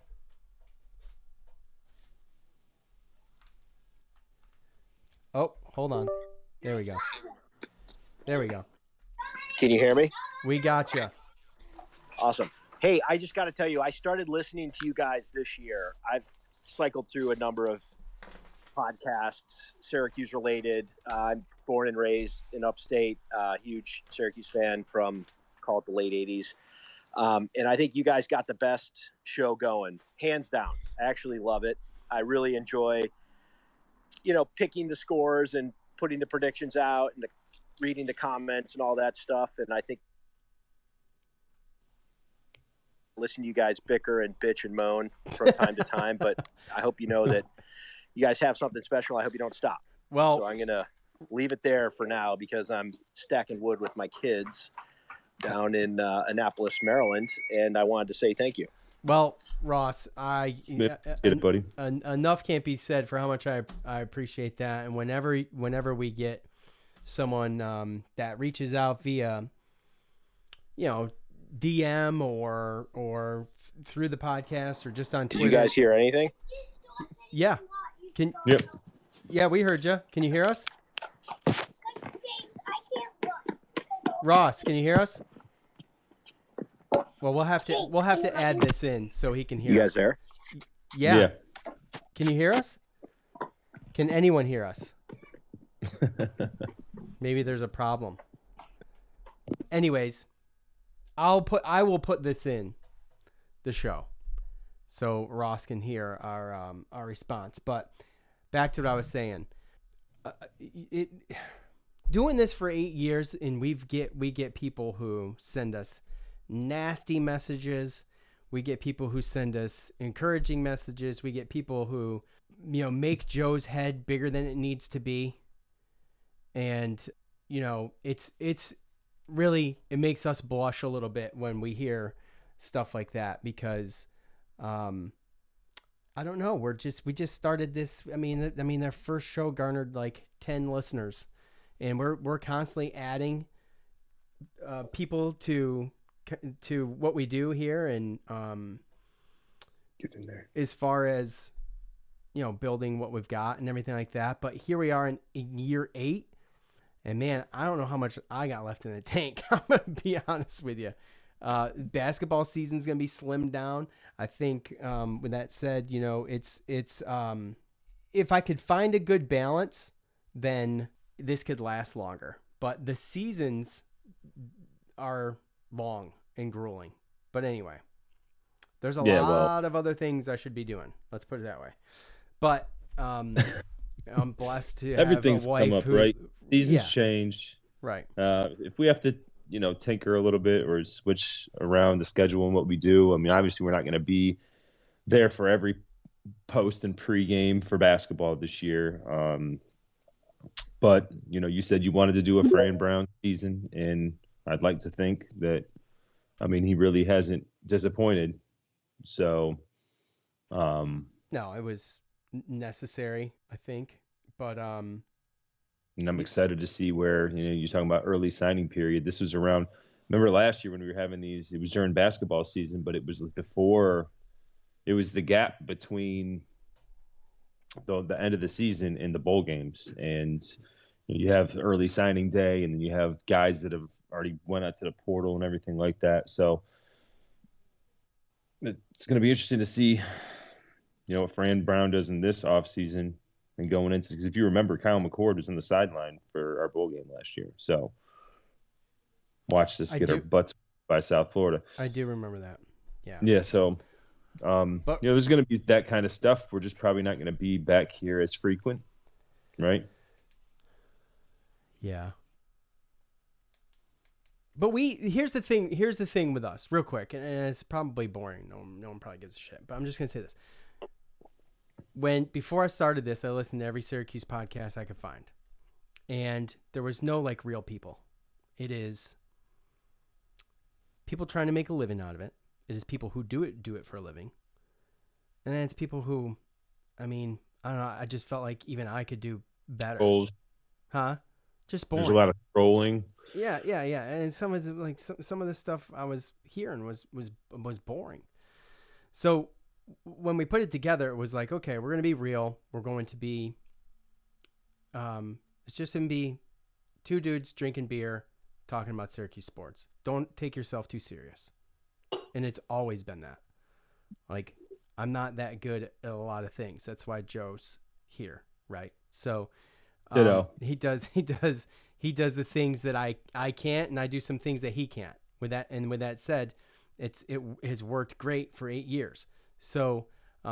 Oh, hold on. There we go. Can you hear me? We got you. Awesome. Hey, I just got to tell you, I started listening to you guys this year. I've cycled through a number of podcasts, Syracuse related. I'm born and raised in upstate, huge Syracuse fan from, call it the late 80s. And I think you guys got the best show going, hands down. I actually love it. I really enjoy, picking the scores and putting the predictions out and reading the comments and all that stuff. And I think listen to you guys bicker and bitch and moan from time to time, but I hope you know that you guys have something special. I hope you don't stop. Well, so I'm going to leave it there for now because I'm stacking wood with my kids down in Annapolis, Maryland, and I wanted to say thank you. Well, Ross, Get it, buddy. Enough can't be said for how much I appreciate that. And whenever we get someone that reaches out via, DM or through the podcast or just on Twitter. Did you guys hear anything? Yeah. Yep. Yeah, we heard you. Can you hear us? Ross, can you hear us? Well, we'll have to add this in so he can hear us. You guys there? Yeah. Can you hear us? Can anyone hear us? Maybe there's a problem. Anyways, I will put this in the show so Ross can hear our response. But back to what I was saying. Doing this for 8 years, and we get people who send us nasty messages. We get people who send us encouraging messages. We get people who, make Joe's head bigger than it needs to be. And, it's really, it makes us blush a little bit when we hear stuff like that because, I don't know. We just started this. I mean, their first show garnered like 10 listeners. And we're constantly adding people to what we do here, and get in there as far as building what we've got and everything like that. But here we are in year 8, and man, I don't know how much I got left in the tank. I'm gonna be honest with you. Basketball season's gonna be slimmed down. I think with that said, it's if I could find a good balance, then this could last longer, but the seasons are long and grueling. But anyway, there's a lot of other things I should be doing. Let's put it that way. But I'm blessed to have a wife come up, who, right? Seasons change. Right. If we have to, tinker a little bit or switch around the schedule and what we do, I mean, obviously we're not going to be there for every post and pregame for basketball this year. But, you said you wanted to do a Fran Brown season, and I'd like to think that, he really hasn't disappointed. So, no, it was necessary, I think. But, and I'm excited to see where, you're talking about early signing period. This was around, remember last year when we were having these, it was during basketball season, but it was before, it was the gap between the end of the season and the bowl games, and you have early signing day, and then you have guys that have already went out to the portal and everything like that. So it's going to be interesting to see, what Fran Brown does in this offseason and going into, because if you remember, Kyle McCord was on the sideline for our bowl game last year. So watched us get our butts by South Florida. I do remember that. Yeah. Yeah. So, there's going to be that kind of stuff. We're just probably not going to be back here as frequent, right? Yeah. But here's the thing with us, real quick, and it's probably boring. No one probably gives a shit. But I'm just gonna say this. Before I started this, I listened to every Syracuse podcast I could find. And there was no like real people. It is people trying to make a living out of it. It is people who do it for a living. And then it's people who, I don't know, I just felt like even I could do better. Trolls. Huh? Just boring. There's a lot of trolling. Yeah. And some of the stuff I was hearing was boring. So when we put it together, it was like, okay, we're going to be real. We're going to be, it's just going to be two dudes drinking beer, talking about Syracuse sports. Don't take yourself too serious. And it's always been that. Like, I'm not that good at a lot of things. That's why Joe's here, right? So he does the things that I can't, and I do some things that he can't. With that said, it has worked great for 8 years. So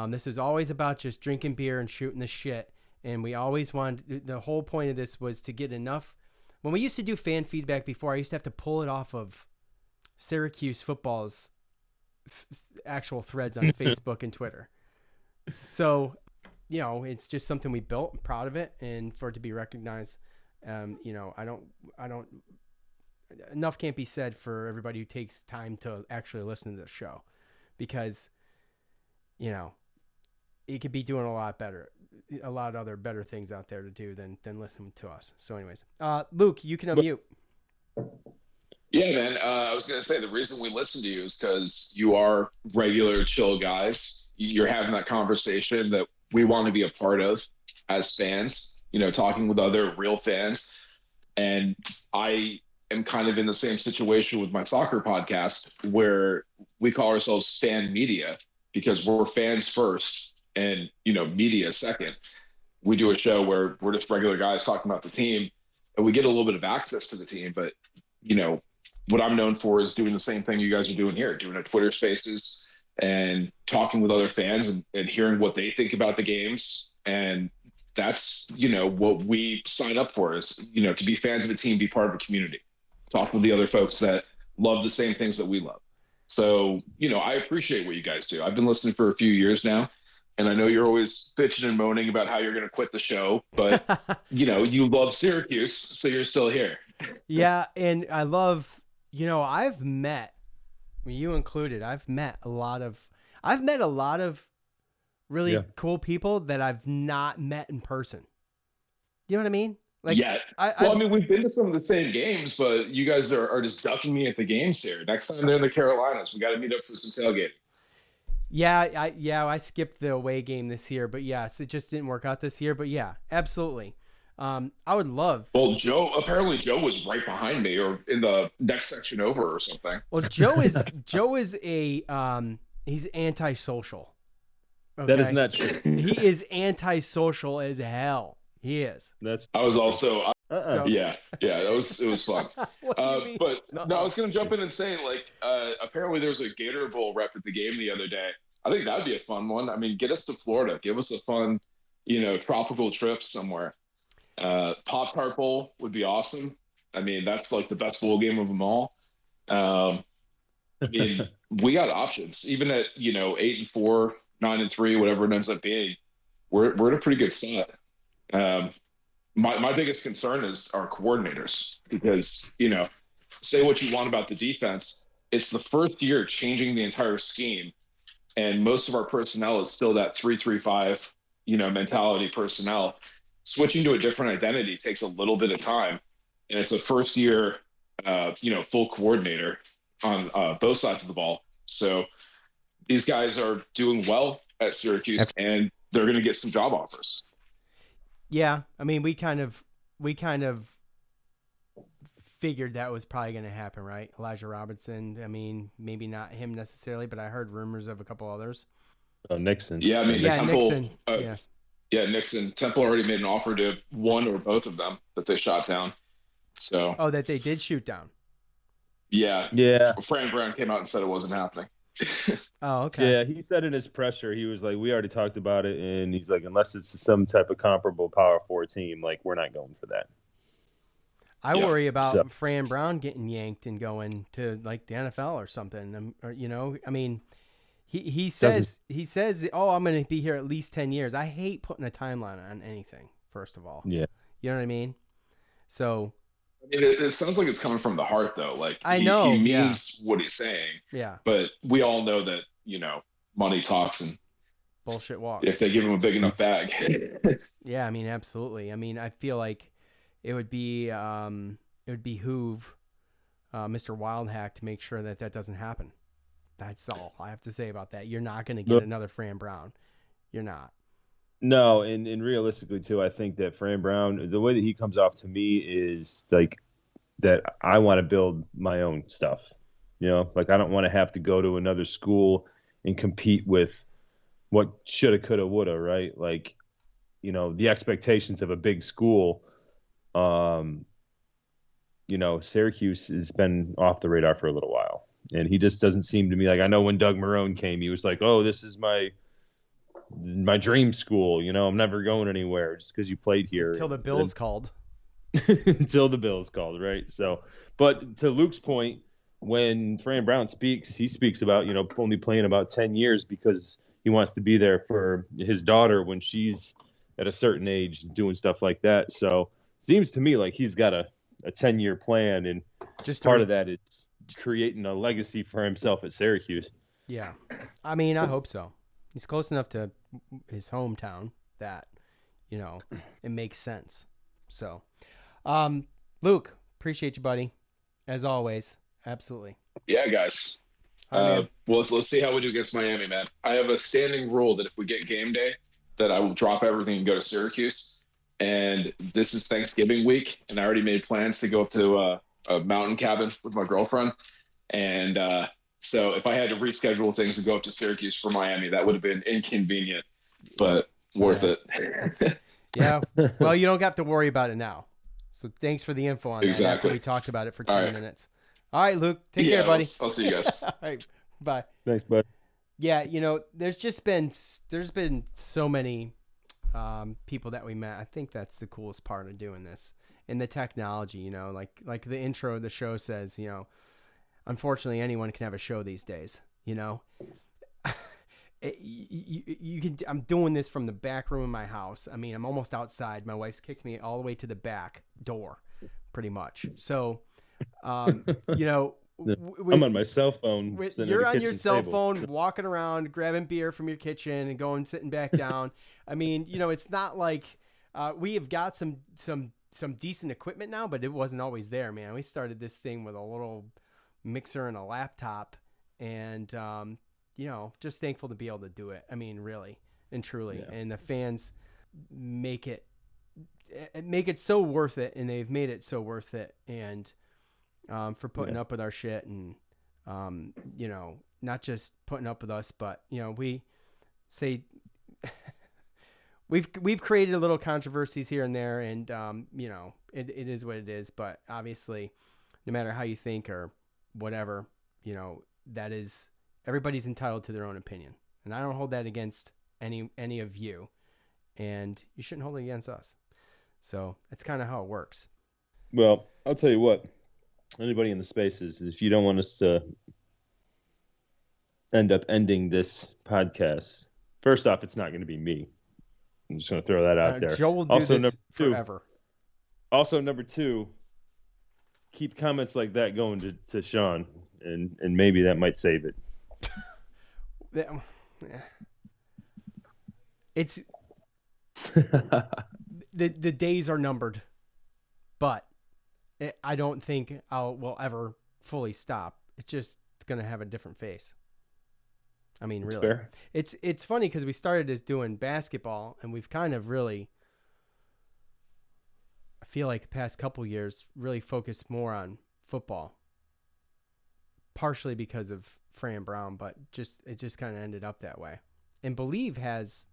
this is always about just drinking beer and shooting the shit. And we always wanted, the whole point of this was to get enough. When we used to do fan feedback before, I used to have to pull it off of Syracuse football's actual threads on Facebook and Twitter. So, it's just something we built. I'm proud of it. And for it to be recognized, I don't, enough can't be said for everybody who takes time to actually listen to the show, because, it could be doing a lot other better things out there to do than listen to us. So anyways, Luke, you can unmute. Yeah, man. I was going to say the reason we listen to you is because you are regular chill guys. You're having that conversation that we want to be a part of as fans, talking with other real fans. And I am kind of in the same situation with my soccer podcast, where we call ourselves fan media because we're fans first and, media second. We do a show where we're just regular guys talking about the team, and we get a little bit of access to the team. But, what I'm known for is doing the same thing you guys are doing here, doing a Twitter Spaces and talking with other fans and hearing what they think about the games. And that's, what we sign up for is, to be fans of the team, be part of a community, talk with the other folks that love the same things that we love. So, I appreciate what you guys do. I've been listening for a few years now, and I know you're always bitching and moaning about how you're going to quit the show, but you love Syracuse, so you're still here. Yeah. And I love, I've met, you included, I've met a lot of really cool people that I've not met in person. You know what I mean? Like, yeah. We've been to some of the same games, but you guys are just ducking me at the games here. Next time they're in the Carolinas, we got to meet up for some tailgating. Yeah, I skipped the away game this year, but yes, it just didn't work out this year. But yeah, absolutely. I would love. Well, Joe was right behind me, or in the next section over, or something. Well, Joe is he's antisocial. Okay? That is not true. He is antisocial as hell. He is. I was also. Yeah, it was fun. But I was going to jump in and say, like, apparently there was a Gator Bowl rep at the game the other day. I think that'd be a fun one. I mean, get us to Florida, give us a fun, tropical trip somewhere. Pop-Tart Bowl would be awesome. I mean, that's like the best bowl game of them all. We got options, even at 8-4, 9-3, whatever it ends up being. We're in a pretty good spot. My biggest concern is our coordinators, because, say what you want about the defense, it's the first year changing the entire scheme, and most of our personnel is still that 3-3-5, mentality personnel. Switching to a different identity takes a little bit of time, and it's the first year, full coordinator on both sides of the ball. So these guys are doing well at Syracuse, and they're going to get some job offers. Yeah, I mean, we kind of figured that was probably going to happen, right? Elijah Robinson. I mean, maybe not him necessarily, but I heard rumors of a couple others. Nixon. Yeah, I mean, Nixon. Nixon. Temple already made an offer to one or both of them that they shot down. So. Oh, that they did shoot down. Yeah. Yeah. Fran Brown came out and said it wasn't happening. Oh, okay. Yeah, he said in his presser, he was like, we already talked about it, and he's like, unless it's some type of comparable Power 4 team, like, we're not going for that. I worry about So- Fran Brown getting yanked and going to like the NFL or something. Or, I mean, he says, oh, I'm going to be here at least 10 years. I hate putting a timeline on anything, first of all. Yeah. You know what I mean? So I mean, it sounds like it's coming from the heart, though. Like, I know, he means what he's saying. Yeah. But we all know that, money talks, and bullshit walks. if they give him a big enough bag. Yeah, I mean, absolutely. I mean, I feel like it would behoove Mr. Wildhack to make sure that doesn't happen. That's all I have to say about that. You're not going to get another Fran Brown. You're not. No, and realistically too, I think that Fran Brown, the way that he comes off to me is like that I want to build my own stuff. Like I don't want to have to go to another school and compete with what shoulda, coulda, woulda, right? Like, the expectations of a big school. Syracuse has been off the radar for a little while, and he just doesn't seem to me like, I know when Doug Marrone came, he was like, oh, this is my dream school. I'm never going anywhere just because you played here. Until the Bills called. Until the Bills called, right? So, but to Luke's point, when Fran Brown speaks, he speaks about, only playing about 10 years because he wants to be there for his daughter when she's at a certain age doing stuff like that. So seems to me like he's got a 10-year plan, and just part of that is creating a legacy for himself at Syracuse. Yeah. I mean, I hope so. He's close enough to his hometown that, it makes sense. So, Luke, appreciate you, buddy. As always. Absolutely. Yeah, guys. Well, let's see how we do against Miami, man. I have a standing rule that if we get game day, that I will drop everything and go to Syracuse. And this is Thanksgiving week, and I already made plans to go up to a mountain cabin with my girlfriend. And so if I had to reschedule things and go up to Syracuse for Miami, that would have been inconvenient, but worth it. Yeah. Well, you don't have to worry about it now. So thanks for the info on that. Exactly. After we talked about it for 10 All right. minutes. All right, Luke. Take care, buddy. I'll see you guys. All right. Bye. Thanks, bud. Yeah, there's been so many people that we met. I think that's the coolest part of doing this. And the technology, like the intro of the show says, unfortunately anyone can have a show these days, you can. I'm doing this from the back room of my house. I mean, I'm almost outside. My wife's kicked me all the way to the back door, pretty much. So, I'm on my cell phone. You're on your cell phone, walking around, grabbing beer from your kitchen and going sitting back down. I mean, it's not like we have got some decent equipment now, but it wasn't always there, man. We started this thing with a little mixer and a laptop, and just thankful to be able to do it. I mean, really and truly. Yeah. And the fans make it so worth it, and they've made it so worth it. And for putting up with our shit, and not just putting up with us, but we say we've created a little controversies here and there, and it is what it is. But obviously, no matter how you think or whatever, that is, everybody's entitled to their own opinion, and I don't hold that against any of you, and you shouldn't hold it against us. So that's kind of how it works. Well, I'll tell you what. Anybody in the spaces, if you don't want us to end up ending this podcast, first off, it's not going to be me. I'm just going to throw that out there. Joe will do also, this forever. Also, number two, keep comments like that going to Sean, and maybe that might save it. It's the days are numbered, but I don't think we'll ever fully stop. It's going to have a different face. I mean, really. Fair. It's funny because we started as doing basketball, and we've kind of really, I feel like the past couple years, really focused more on football. Partially because of Fran Brown, but it just kind of ended up that way. And Believe has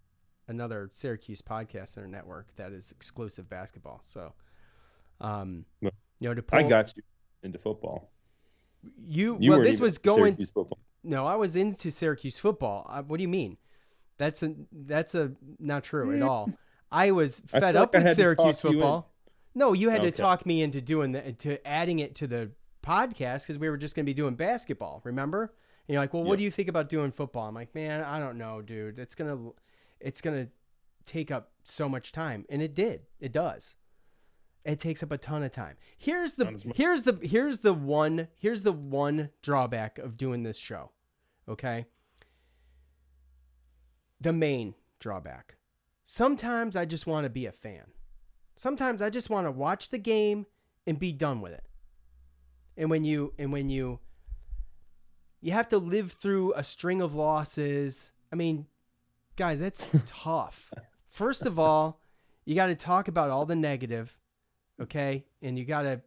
another Syracuse podcast in their network that is exclusive basketball. So, to pull, I got you into football. You well, weren't this even was into going. Syracuse football. No, I was into Syracuse football. What do you mean? That's not true at all. I was fed up with Syracuse football. No, you had to talk me into to adding it to the podcast because we were just going to be doing basketball. Remember? And you're like, well, what do you think about doing football? I'm like, man, I don't know, dude. It's gonna take up so much time, and it did. It does. It takes up a ton of time. Here's the one drawback of doing this show. Okay. The main drawback. Sometimes I just want to be a fan. Sometimes I just want to watch the game and be done with it. And when you have to live through a string of losses, I mean, guys, that's tough. First of all, you got to talk about all the negative, okay? And you got to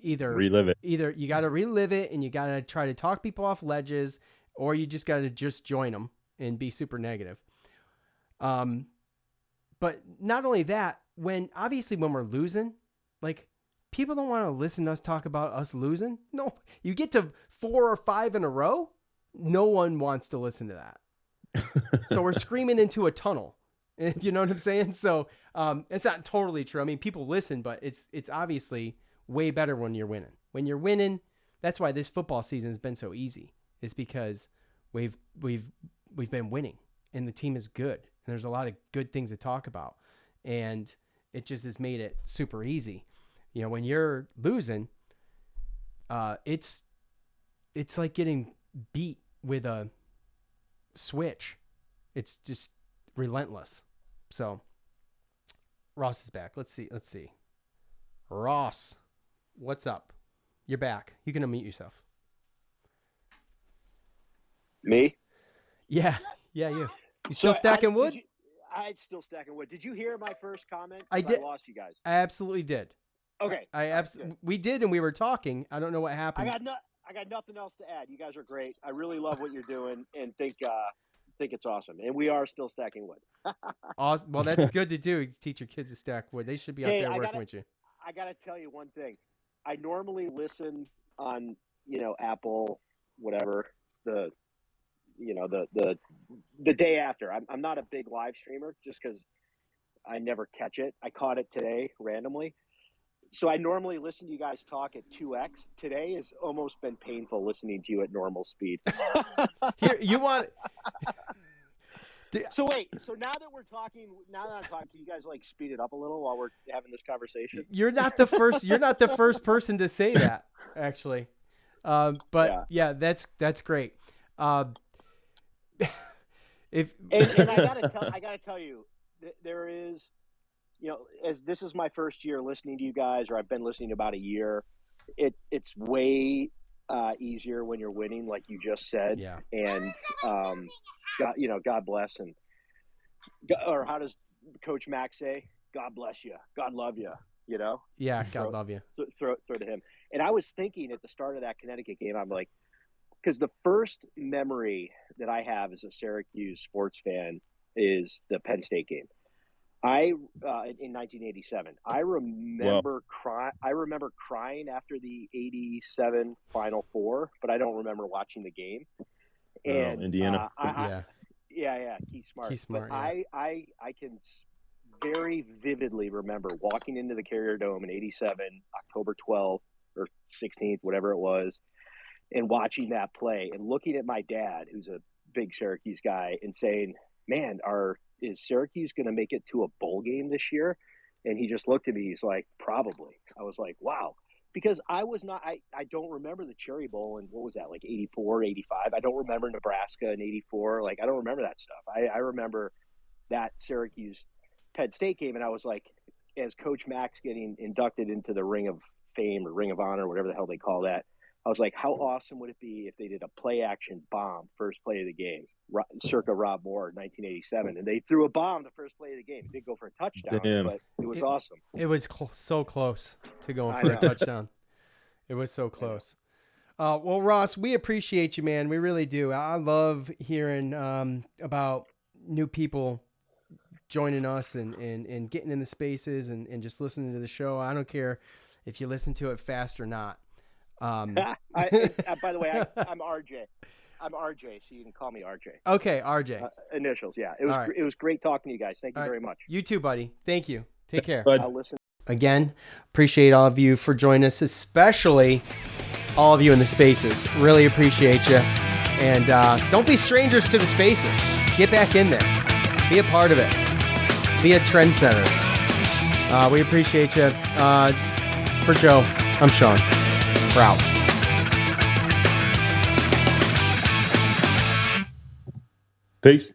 relive it. Either you got to relive it and you got to try to talk people off ledges, or you just got to just join them and be super negative. But not only that, when we're losing, like, people don't want to listen to us talk about us losing. No, you get to 4 or 5 in a row. No one wants to listen to that. So we're screaming into a tunnel. You know what I'm saying? So it's not totally true. I mean, people listen, but it's obviously way better when you're winning. When you're winning, that's why this football season has been so easy. Is because we've been winning and the team is good. And there's a lot of good things to talk about. And it just has made it super easy. You know, when you're losing, it's like getting beat with a switch. It's just relentless. So Ross is back. Let's see. Ross, what's up? You're back. You can unmute yourself. Me? Yeah, you. You still stacking wood? I'm still stacking wood. Did you hear my first comment? I did. I lost you guys. I absolutely did. Okay. We did, and we were talking. I don't know what happened. I got nothing else to add. You guys are great. I really love what you're doing, and think it's awesome. And we are still stacking wood. Awesome. Well, that's good to do. Teach your kids to stack wood. They should be out there working with you. I got to tell you one thing. I normally listen on, Apple, whatever, the day after. I'm not a big live streamer just because I never catch it. I caught it today randomly. So I normally listen to you guys talk at 2x. Today has almost been painful listening to you at normal speed. Here, you want... So wait, so now that I'm talking, can you guys speed it up a little while we're having this conversation? You're not the first person to say that, actually. But yeah, that's great. And I gotta tell you, there is, as this is my first year listening to you guys, or I've been listening about a year, it's way easier when you're winning, like you just said. Yeah. And God bless, or how does Coach Max say? God bless you, God love you. Yeah, God love you. Throw to him. And I was thinking at the start of that Connecticut game, I'm like, because the first memory that I have as a Syracuse sports fan is the Penn State game. In 1987. I remember crying after the 87 Final Four, but I don't remember watching the game. And Indiana. Keith Smart. I can very vividly remember walking into the Carrier Dome in 87, October 12th or 16th, whatever it was, and watching that play and looking at my dad, who's a big Syracuse guy, and saying, man, is Syracuse going to make it to a bowl game this year? And he just looked at me. He's like, probably. I was like, wow. Because I don't remember the Cherry Bowl in, what was that, like 84, 85? I don't remember Nebraska in 84. I don't remember that stuff. I remember that Syracuse Penn State game. And I was like, as Coach Max getting inducted into the Ring of Fame or Ring of Honor, whatever the hell they call that, I was like, how awesome would it be if they did a play action bomb first play of the game, circa Rob Moore in 1987, and they threw a bomb the first play of the game. It didn't go for a touchdown, but it was awesome. It was so close to going for a touchdown. It was so close. Well, Ross, we appreciate you, man. We really do. I love hearing about new people joining us and getting in the spaces and just listening to the show. I don't care if you listen to it fast or not. By the way, I'm RJ. I'm RJ, so you can call me RJ. Okay, RJ. Initials, yeah. It was great talking to you guys. Thank you very much. You too, buddy. Thank you. Take care. I'll listen. Again, appreciate all of you for joining us, especially all of you in the spaces. Really appreciate you. And don't be strangers to the spaces. Get back in there. Be a part of it. Be a trendsetter. We appreciate you. For Joe, I'm Sean. We're out. Peace.